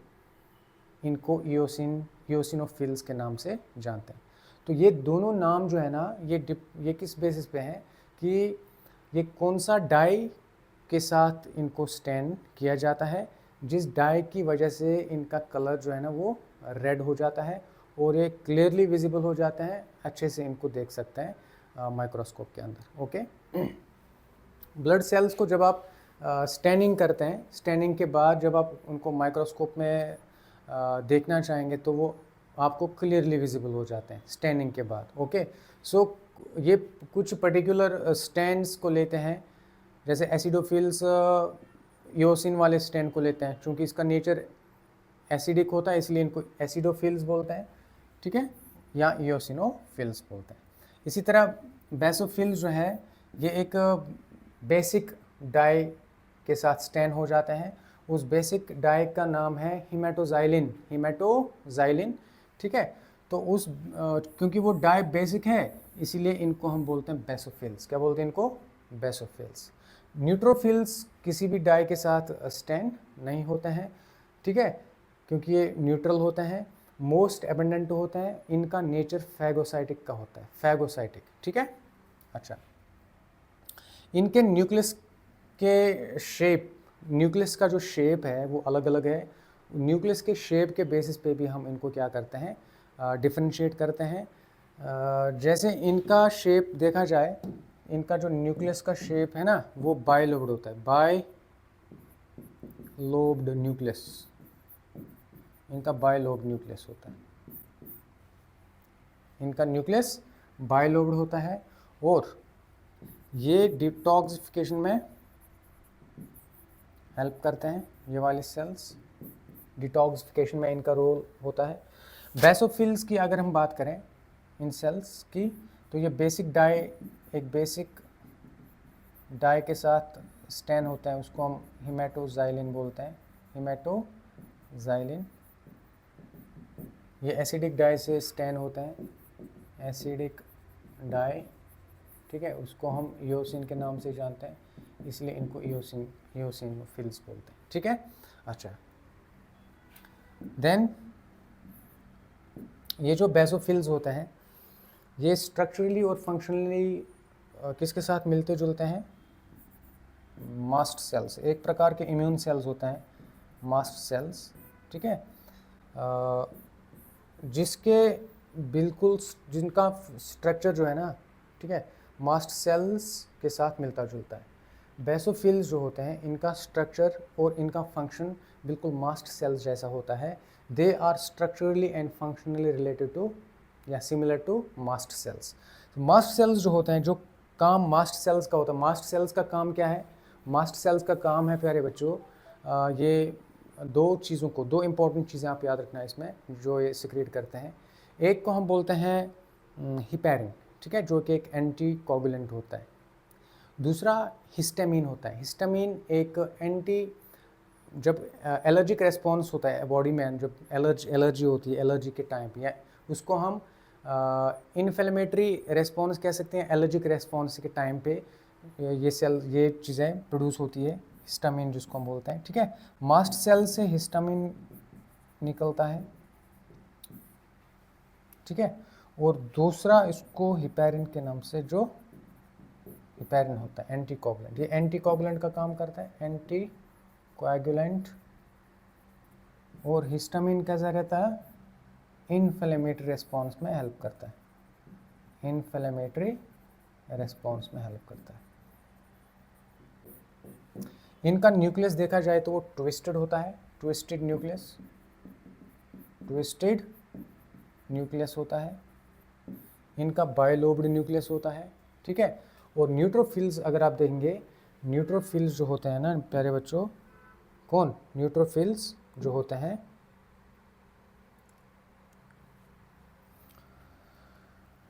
इनको इओसिनोफिल्स के नाम से जानते हैं। तो ये दोनों नाम जो है ना, ये किस बेसिस पे हैं कि ये कौन सा डाई के साथ इनको स्टैंड किया जाता है, जिस डाई की वजह से इनका कलर जो है ना वो रेड हो जाता है और ये क्लियरली विजिबल हो जाते हैं, अच्छे से इनको देख सकते हैं माइक्रोस्कोप के अंदर। ओके, ब्लड सेल्स को जब आप स्टैनिंग करते हैं, स्टैनिंग के बाद जब आप उनको माइक्रोस्कोप में देखना चाहेंगे तो वो आपको क्लियरली विजिबल हो जाते हैं स्टैनिंग के बाद। ओके, सो ये कुछ पर्टिकुलर स्टैंड्स को लेते हैं, जैसे एसिडोफिल्स इओसिन वाले स्टैंड को लेते हैं, क्योंकि इसका नेचर एसिडिक होता है इसलिए इनको एसिडोफिल्स बोलते हैं, ठीक है, या इओसिनोफिल्स बोलते हैं। इसी तरह बेसोफिल्स जो है ये एक बेसिक डाई के साथ स्टैंड हो जाते हैं, उस बेसिक डाई का नाम है हिमेटोजाइलिन, ठीक है। तो उस क्योंकि वो डाई बेसिक है इसीलिए इनको हम बोलते हैं बेसोफिल्स। क्या बोलते हैं इनको? बेसोफिल्स। न्यूट्रोफिल्स किसी भी डाई के साथ स्टैंड नहीं होते हैं, ठीक है, क्योंकि ये न्यूट्रल होते हैं, मोस्ट एबंडेंट होते हैं, इनका नेचर फैगोसाइटिक का होता है, फैगोसाइटिक, ठीक है। अच्छा, इनके न्यूक्लियस के शेप, न्यूक्लियस का जो शेप है वो अलग अलग है, न्यूक्लियस के शेप के बेसिस पे भी हम इनको क्या करते हैं, डिफरेंशिएट करते हैं। जैसे इनका शेप देखा जाए, इनका जो न्यूक्लियस का शेप है ना वो बाइलोब्ड होता है, बाइलोब्ड न्यूक्लियस, इनका बाइलोब्ड न्यूक्लियस होता है, इनका न्यूक्लियस बाइलोब्ड होता है, और ये डिटॉक्सिफिकेशन में हेल्प करते हैं, ये वाले सेल्स डिटॉक्सिफिकेशन में इनका रोल होता है। बेसोफिल्स की अगर हम बात करें इन सेल्स की, तो ये बेसिक डाई, एक बेसिक डाई के साथ स्टैंड होता है, उसको हम हिमेटोजाइलिन बोलते हैं, हिमेटोजाइलिन। ये एसिडिक डाई से स्टैंड होते हैं, एसिडिक डाई, ठीक है, उसको हम इओसिन के नाम से जानते हैं, इसलिए इनको इओसिनोफिल्स बोलते हैं, ठीक है। अच्छा, देन ये जो बेसोफिल्स होते हैं ये स्ट्रक्चरली और फंक्शनली किसके साथ मिलते जुलते हैं? मास्ट सेल्स, एक प्रकार के इम्यून सेल्स होते हैं मास्ट सेल्स, ठीक है, जिसके बिल्कुल, जिनका स्ट्रक्चर जो है ना, ठीक है, मास्ट सेल्स के साथ मिलता जुलता है। बेसोफिल्स जो होते हैं इनका स्ट्रक्चर और इनका फंक्शन बिल्कुल मास्ट सेल्स जैसा होता है। They are structurally and functionally related to या similar to mast cells. Mast cells जो होते हैं, जो काम मास्ट सेल्स का होता है, मास्ट सेल्स का काम क्या है? मास्ट सेल्स का काम है प्यारे बच्चों, ये दो चीज़ों को, दो इम्पॉर्टेंट चीज़ें आप याद रखना इसमें जो ये सिक्रेट करते हैं। एक को हम बोलते हैं हिपैरिन, ठीक है, जो कि एक एंटी कोगुलेंट होता है। दूसरा हिस्टामिन होता है। हिस्टामिन एक एंटी, जब एलर्जिक रेस्पॉन्स होता है बॉडी में, जब एलर्जी होती है, एलर्जी के टाइम पे, या उसको हम इन्फ्लेमेटरी रेस्पॉन्स कह सकते हैं। एलर्जिक रेस्पॉन्स के टाइम पे ये चीज़ें प्रोड्यूस होती है, हिस्टामिन जिसको हम बोलते हैं, ठीक है। मास्ट सेल से हिस्टामिन निकलता है, ठीक है, और दूसरा इसको हिपैरिन के नाम से, जो हिपैरिन होता है एंटी कोगुलेंट, ये एंटी कोगुलेंट का काम करता है, एंटी कोएगुलेंट। और हिस्टामिन कैसा रहता है? इन्फ्लेमेटरी रेस्पॉन्स में हेल्प करता है, इन्फ्लेमेटरी रेस्पॉन्स में हेल्प करता है। इनका न्यूक्लियस देखा जाए तो वो ट्विस्टेड होता है, ट्विस्टेड न्यूक्लियस, ट्विस्टेड न्यूक्लियस होता है। इनका बायलोब्ड न्यूक्लियस होता है, ठीक है। और न्यूट्रोफिल्स अगर आप देखेंगे, न्यूट्रोफिल्स जो होते हैं ना प्यारे बच्चों, कौन, न्यूट्रोफिल्स जो होते हैं,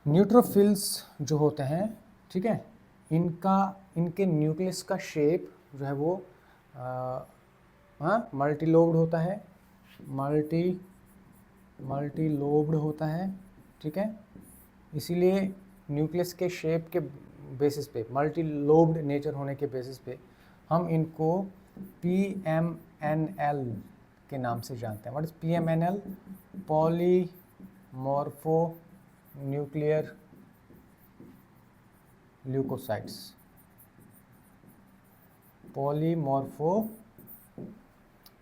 न्यूट्रोफिल्स जो होते हैं, ठीक है, इनके न्यूक्लियस का शेप जो है वो मल्टी लोब्ड होता है, मल्टी लोब्ड होता है, ठीक है। इसीलिए न्यूक्लियस के शेप के बेसिस पे, मल्टी लोब्ड नेचर होने के बेसिस पे हम इनको PMNL के नाम से जानते हैं। What is PMNL? Polymorpho nuclear leukocytes, polymorpho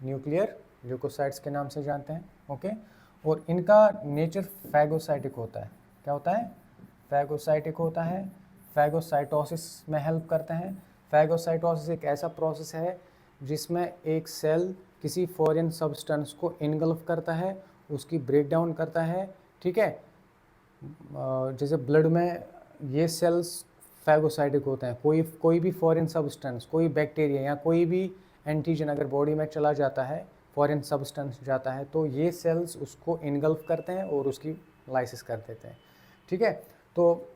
nuclear leukocytes के नाम से जानते हैं, ओके। और इनका नेचर फैगोसाइटिक होता है। क्या होता है? फैगोसाइटिक होता है। फैगोसाइटोसिस में हेल्प करते हैं। फैगोसाइटोसिस एक ऐसा प्रोसेस है जिसमें एक सेल किसी फॉरेन सब्सटेंस को इनगल्फ करता है, उसकी ब्रेकडाउन करता है, ठीक है। जैसे ब्लड में ये सेल्स फैगोसाइटिक होते हैं। कोई भी फॉरेन सब्सटेंस, कोई बैक्टीरिया या कोई भी एंटीजन अगर बॉडी में चला जाता है, फॉरेन सब्सटेंस जाता है, तो ये सेल्स उसको इनगल्फ करते हैं और उसकी लाइसिस कर देते हैं, ठीक है। तो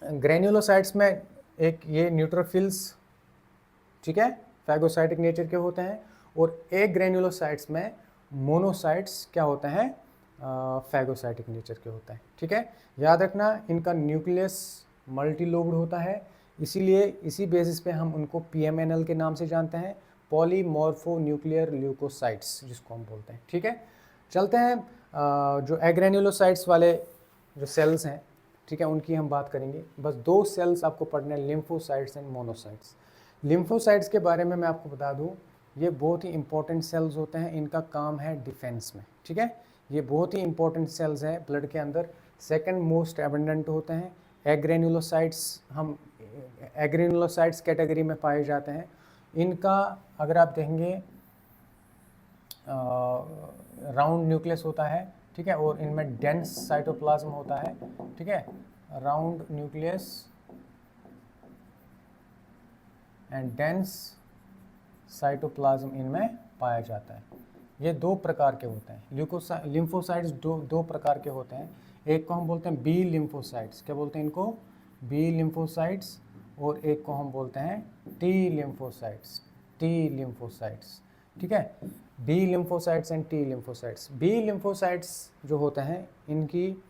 ग्रेन्युलोसाइट्स में एक ये न्यूट्रोफिल्स, ठीक है, फैगोसाइटिक नेचर के होते हैं। और एक ग्रेन्युलोसाइट्स में मोनोसाइट्स क्या होते हैं? फैगोसाइटिक नेचर के होते हैं, ठीक है। याद रखना, इनका न्यूक्लियस मल्टी लोब्ड होता है, इसीलिए इसी बेसिस पे हम उनको PMNL के नाम से जानते हैं, पॉलीमॉर्फो न्यूक्लियर ल्यूकोसाइट्स जिसको हम बोलते हैं, ठीक है। चलते हैं जो एग्रेन्युलोसाइट्स वाले जो सेल्स हैं, ठीक है, उनकी हम बात करेंगे। बस 2 सेल्स आपको पढ़ने हैं, लिम्फोसाइट्स एंड मोनोसाइट्स। लिम्फोसाइट्स के बारे में मैं आपको बता दूं, ये बहुत ही इंपॉर्टेंट सेल्स होते हैं, इनका काम है डिफेंस में, ठीक है। ये बहुत ही इंपॉर्टेंट सेल्स हैं ब्लड के अंदर, सेकंड मोस्ट एबंडेंट होते हैं। एग्रेन्युलोसाइट्स हम एग्रेन्युलोसाइट्स कैटेगरी में पाए जाते हैं। इनका अगर आप देखेंगे राउंड न्यूक्लियस होता है, ठीक है, और इनमें डेंस साइटोप्लाज्म होता है, ठीक है, round nucleus and dense cytoplasm इनमें पाया जाता है। ये 2 प्रकार के होते हैं। लिम्फोसाइट्स दो प्रकार के होते हैं। एक को हम बोलते हैं बी लिम्फोसाइट्स, क्या बोलते हैं इनको? B lymphocytes. और एक को हम बोलते हैं टी लिम्फोसाइट्स, ठीक है। B lymphocytes and T lymphocytes. B lymphocytes जो होते हैं, इनकी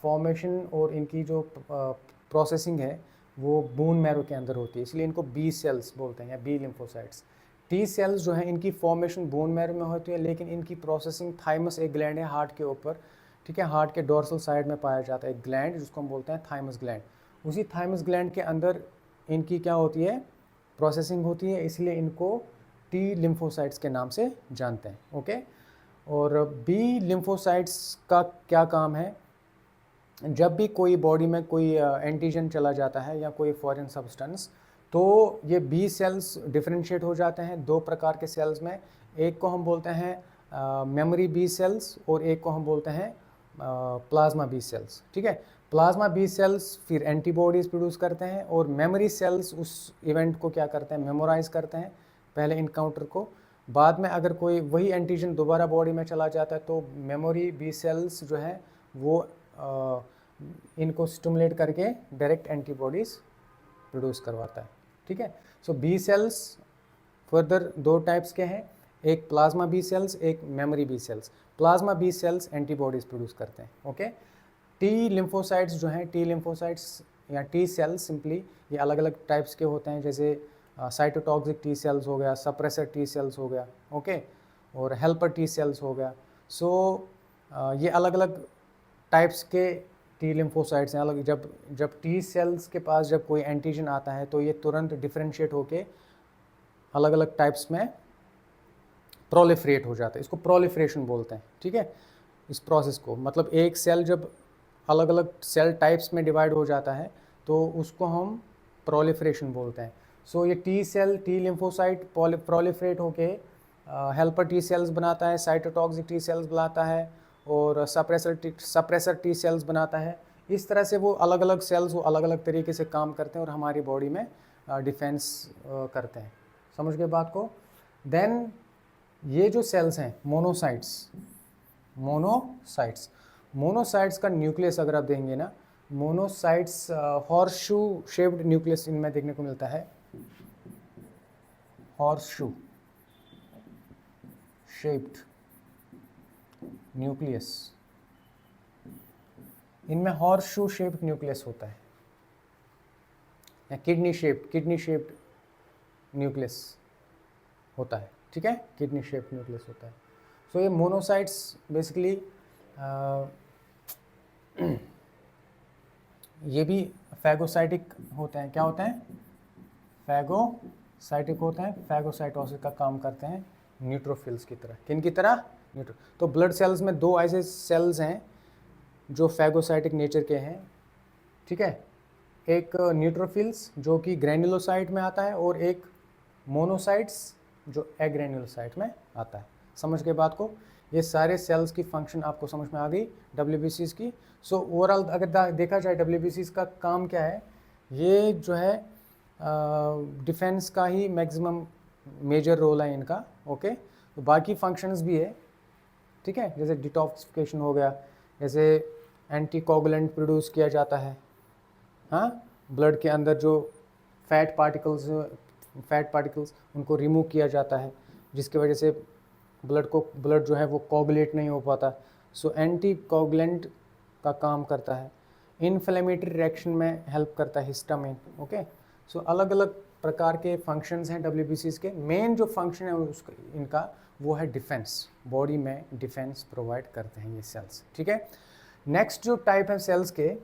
फॉर्मेशन और इनकी जो प्रोसेसिंग है वो बोन मैरो के अंदर होती है, इसलिए इनको बी सेल्स बोलते हैं या बी लिम्फोसाइट्स। टी सेल्स जो है, इनकी फॉर्मेशन बोन मैरो में होती है, लेकिन इनकी प्रोसेसिंग थाइमस, एक ग्लैंड है हार्ट के ऊपर, ठीक है, हार्ट के डोर्सल साइड में पाया जाता है एक ग्लैंड जिसको हम बोलते हैं थाइमस ग्लैंड। उसी थाइमस ग्लैंड के अंदर इनकी क्या होती है? प्रोसेसिंग होती है, इसलिए इनको टी लिम्फोसाइट्स के नाम से जानते हैं, ओके। और बी लिम्फोसाइट्स का क्या काम है? जब भी कोई बॉडी में कोई एंटीजन चला जाता है या कोई फॉरेन सब्सटेंस, तो ये बी सेल्स डिफरेंशिएट हो जाते हैं 2 प्रकार के सेल्स में। एक को हम बोलते हैं मेमोरी बी सेल्स और एक को हम बोलते हैं प्लाज्मा बी सेल्स, ठीक है। प्लाज्मा बी सेल्स फिर एंटीबॉडीज़ प्रोड्यूस करते हैं और मेमोरी सेल्स उस इवेंट को क्या करते हैं? मेमोराइज करते हैं पहले इनकाउंटर को। बाद में अगर कोई वही एंटीजन दोबारा बॉडी में चला जाता है तो मेमोरी बी सेल्स जो है वो इनको स्टिमुलेट करके डायरेक्ट एंटीबॉडीज़ प्रोड्यूस करवाता है, ठीक है। So B cells further 2 types के हैं, एक प्लाज्मा बी सेल्स, एक memory B cells. Plasma B cells antibodies produce करते हैं, ओके। टी लिम्फोसाइट्स जो हैं, टी लिम्फोसाइट्स या टी सेल्स सिंपली ये अलग अलग टाइप्स के होते हैं, जैसे साइटोटॉक्सिक टी सेल्स हो गया, सप्रेसर टी सेल्स हो गया, ओके, और हेल्पर टी सेल्स हो गया। सो ये अलग अलग टाइप्स के टी लिम्फोसाइट्स हैं। अलग जब टी सेल्स के पास जब कोई एंटीजन आता है तो ये तुरंत डिफरेंशिएट होके अलग अलग टाइप्स में प्रोलिफरेट हो जाता है, इसको प्रोलिफरेशन बोलते हैं, ठीक है। इस प्रोसेस को मतलब एक सेल जब अलग अलग सेल टाइप्स में डिवाइड हो जाता है तो उसको हम प्रोलिफरेशन बोलते हैं। सो ये T cell, T lymphocyte proliferate होके हेल्पर टी सेल्स बनाता है, साइटोटॉक्सिक टी सेल्स बनाता है और सप्रेसर टी सेल्स बनाता है। इस तरह से वो अलग अलग सेल्स वो अलग अलग तरीके से काम करते हैं और हमारी बॉडी में डिफेंस करते हैं। समझ गए बात को। देन ये जो सेल्स हैं मोनोसाइट्स, मोनोसाइट्स का न्यूक्लियस अगर आप देंगे ना, मोनोसाइट्स हॉर्सशू शेप्ड न्यूक्लियस इनमें देखने को मिलता है, हॉर्सशू शेप्ड न्यूक्लियस, इनमें हॉर्सशू शेप्ड न्यूक्लियस होता है, या किडनी शेप्ड न्यूक्लियस होता है, ठीक है, किडनी शेप्ड न्यूक्लियस होता है। सो ये मोनोसाइट्स बेसिकली ये भी फैगोसाइटिक होते हैं। क्या होते हैं? फैगोसाइटिक होते हैं, फैगोसाइटोसिस का काम करते हैं न्यूट्रोफिल्स की तरह। किन की तरह? तो ब्लड सेल्स में दो ऐसे सेल्स हैं जो फैगोसाइटिक नेचर के हैं, ठीक है, एक न्यूट्रोफिल्स जो कि ग्रैन्युलोसाइट में आता है और एक मोनोसाइट्स जो एग्रैन्युलोसाइट में आता है। समझ गए बात को। ये सारे सेल्स की फंक्शन आपको समझ में आ गई WBCs की। सो ओवरऑल अगर देखा जाए WBCs का काम क्या है, ये जो है डिफेंस का ही मैक्सिमम मेजर रोल है इनका। ओके, तो बाकी फंक्शंस भी है, ठीक है, जैसे डिटॉक्सिफिकेशन हो गया, जैसे एंटीकोगुलेंट प्रोड्यूस किया जाता है, हाँ, ब्लड के अंदर जो फैट पार्टिकल्स उनको रिमूव किया जाता है, जिसकी वजह से ब्लड जो है वो कोगुलेट नहीं हो पाता। सो एंटीकोगुलेंट का काम करता है। इन्फ्लेमेटरी रिएक्शन में हेल्प करता है हिस्टामिन। ओके, सो अलग अलग प्रकार के फंक्शंस हैं WBCs के। मेन जो फंक्शन है उसका इनका वो है डिफेंस, बॉडी में डिफेंस प्रोवाइड करते हैं ये सेल्स, ठीक है। नेक्स्ट जो टाइप है सेल्स के,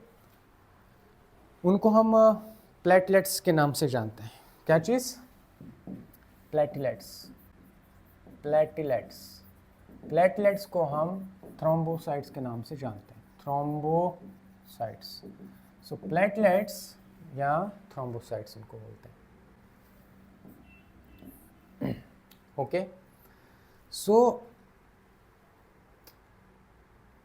उनको हम प्लेटलेट्स के नाम से जानते हैं। क्या चीज़? प्लेटलेट्स को हम थ्रोम्बोसाइट्स के नाम से जानते हैं, थ्रोम्बोसाइट्स। सो प्लेटलेट्स या थ्रोम्बोसाइट्स इनको बोलते हैं। ओके, सो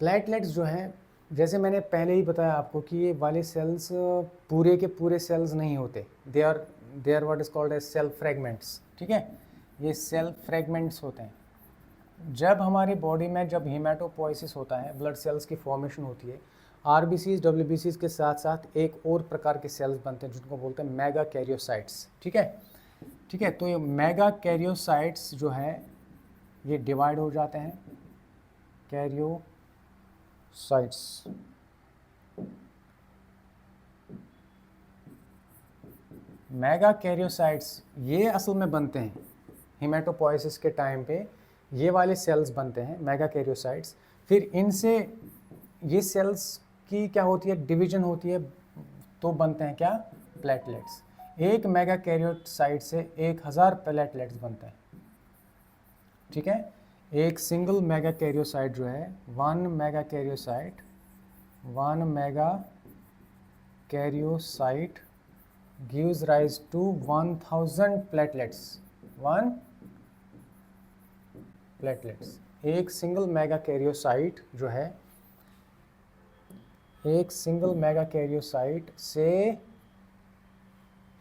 प्लेटलेट्स जो हैं, जैसे मैंने पहले ही बताया आपको कि ये वाले सेल्स पूरे के पूरे सेल्स नहीं होते, they are what is called as cell fragments, ठीक है, ये सेल फ्रेगमेंट्स होते हैं। जब हमारी बॉडी में जब हीमेटोपोइसिस होता है, ब्लड सेल्स की फॉर्मेशन होती है, RBCs WBCs के साथ साथ एक और प्रकार के सेल्स बनते हैं जिनको बोलते हैं मेगा कैरियोसाइट्स, ठीक है, ठीक है। तो ये मेगा कैरियोसाइट्स जो है ये डिवाइड हो जाते हैं, कैरियोसाइट्स। मेगा कैरियोसाइट्स ये असल में बनते हैं हीमेटोपोइसिस के टाइम पे, ये वाले सेल्स बनते हैं मेगा कैरियोसाइट्स। फिर इनसे ये सेल्स की क्या होती है, डिवीजन होती है, तो बनते हैं क्या? प्लेटलेट्स। एक मेगा कैरियोसाइट से 1000 प्लेटलेट्स बनते हैं, ठीक है। एक सिंगल मेगा कैरियोसाइट जो है, one mega karyocyte gives rise to 1000 platelets. एक सिंगल मेगा कैरियोसाइट जो है, एक सिंगल मेगा कैरियोसाइट से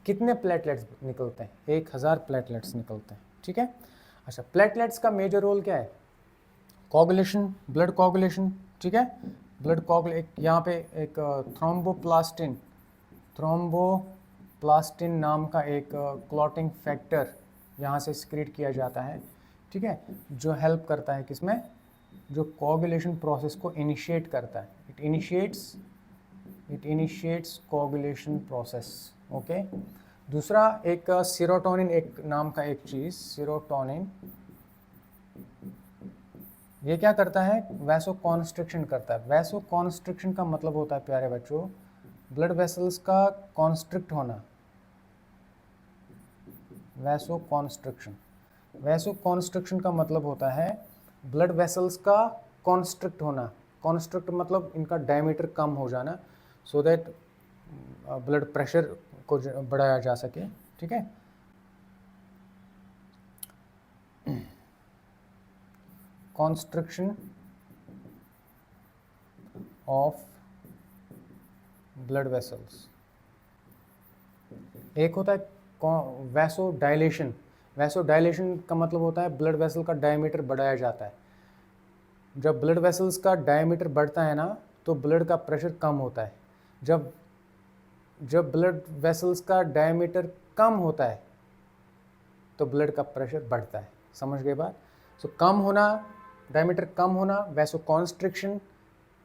कितने प्लेटलेट्स निकलते हैं? 1000 प्लेटलेट्स निकलते हैं, ठीक है। अच्छा, प्लेटलेट्स का मेजर रोल क्या है? कोगुलेशन, ब्लड कोगुलेशन, ठीक है, यहाँ पे एक थ्रोम्बोप्लास्टिन नाम का एक क्लॉटिंग फैक्टर यहाँ से सिक्रीट किया जाता है, ठीक है, जो हेल्प करता है किसमें? जो कोगुलेशन प्रोसेस को इनिशिएट करता है। It initiates coagulation process. Okay, दूसरा एक सीरोटोनिन एक नाम का एक चीज़, सीरोटोनिन, ये क्या करता है? वैसो कॉन्स्ट्रिक्शन करता है। वैसो कॉन्स्ट्रिक्शन का मतलब होता है प्यारे बच्चों, ब्लड वेसल्स का कॉन्स्ट्रिक्ट होना। वैसो कॉन्स्ट्रिक्शन का मतलब होता है ब्लड वेसल्स का कॉन्स्ट्रिक्ट होना। कॉन्स्ट्रिक्ट मतलब इनका डायमीटर कम हो जाना, सो दैट ब्लड प्रेशर को बढ़ाया जा सके, ठीक है। constriction of ब्लड वेसल्स, एक होता है वैसो डायलेशन। वैसो डायलेशन का मतलब होता है ब्लड वेसल का डायमीटर बढ़ाया जाता है। जब ब्लड वेसल्स का डायमीटर बढ़ता है ना तो ब्लड का प्रेशर कम होता है। जब जब ब्लड वेसल्स का डायमीटर कम होता है तो ब्लड का प्रेशर बढ़ता है। समझ गए बात? सो कम होना, डायमीटर कम होना वैसो कॉन्स्ट्रिक्शन,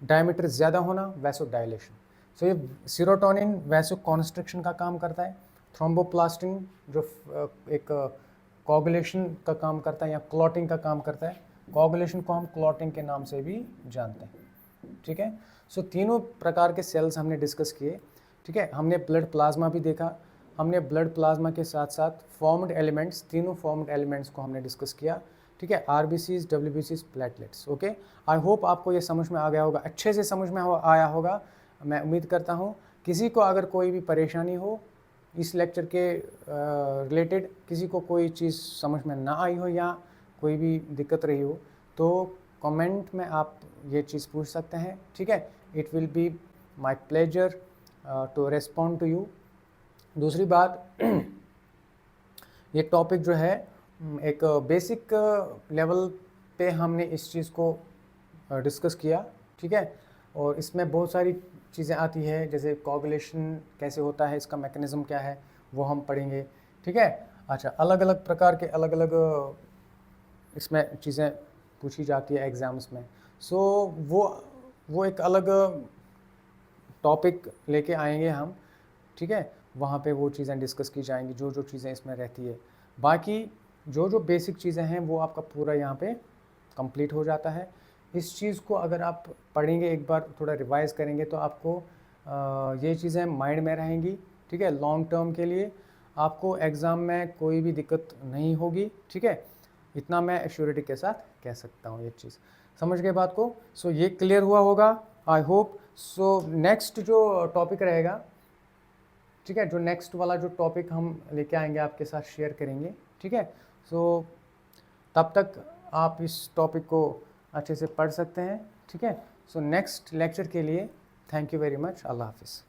डायमीटर ज़्यादा होना वैसो डायलेशन। सो ये सीरोटोनिन वैसो कॉन्स्ट्रिक्शन का काम करता है। थ्रोम्बोप्लास्टिन जो एक कोगुलेशन का काम करता है या क्लॉटिंग का काम करता है। कोगुलेशन को हम क्लॉटिंग के नाम से भी जानते हैं। ठीक है, सो तीनों प्रकार के सेल्स हमने डिस्कस किए। ठीक है, हमने ब्लड प्लाज्मा भी देखा। हमने ब्लड प्लाज्मा के साथ साथ फॉर्म्ड एलिमेंट्स, तीनों फॉर्म्ड एलिमेंट्स को हमने डिस्कस किया। ठीक है, आरबीसीज, डब्ल्यूबीसीज, प्लेटलेट्स। ओके, आई होप आपको ये समझ में आ गया होगा, अच्छे से समझ में आया होगा, मैं उम्मीद करता हूँ। किसी को अगर कोई भी परेशानी हो इस लेक्चर के रिलेटेड, किसी को कोई चीज़ समझ में ना आई हो या कोई भी दिक्कत रही हो तो कमेंट में आप ये चीज़ पूछ सकते हैं। ठीक है, it will be my pleasure to respond to you. दूसरी बात, ये टॉपिक जो है एक बेसिक लेवल पे हमने इस चीज़ को डिस्कस किया। ठीक है, और इसमें बहुत सारी चीज़ें आती है, जैसे कोगुलेशन कैसे होता है, इसका मैकेनिज़्म क्या है, वो हम पढ़ेंगे। ठीक है, अच्छा, अलग अलग प्रकार के अलग अलग इसमें चीज़ें पूछी जाती है एग्ज़ाम्स में। सो वो एक अलग टॉपिक लेके आएंगे हम। ठीक है, वहाँ पे वो चीज़ें डिस्कस की जाएंगी, जो जो चीज़ें इसमें रहती है। बाकी जो जो बेसिक चीज़ें हैं वो आपका पूरा यहाँ पे कंप्लीट हो जाता है। इस चीज़ को अगर आप पढ़ेंगे, एक बार थोड़ा रिवाइज़ करेंगे तो आपको ये चीज़ें माइंड में रहेंगी। ठीक है, लॉन्ग टर्म के लिए आपको एग्ज़ाम में कोई भी दिक्कत नहीं होगी। ठीक है, इतना मैं एश्योरिटी के साथ कह सकता हूँ। ये चीज़ समझ गए बात को? सो ये क्लियर हुआ होगा, आई होप। सो नेक्स्ट जो टॉपिक रहेगा, ठीक है, जो नेक्स्ट वाला जो टॉपिक हम लेके आएंगे आपके साथ शेयर करेंगे। ठीक है, सो तब तक आप इस टॉपिक को अच्छे से पढ़ सकते हैं। ठीक है, सो नेक्स्ट लेक्चर के लिए थैंक यू वेरी मच। अल्लाह हाफिज़।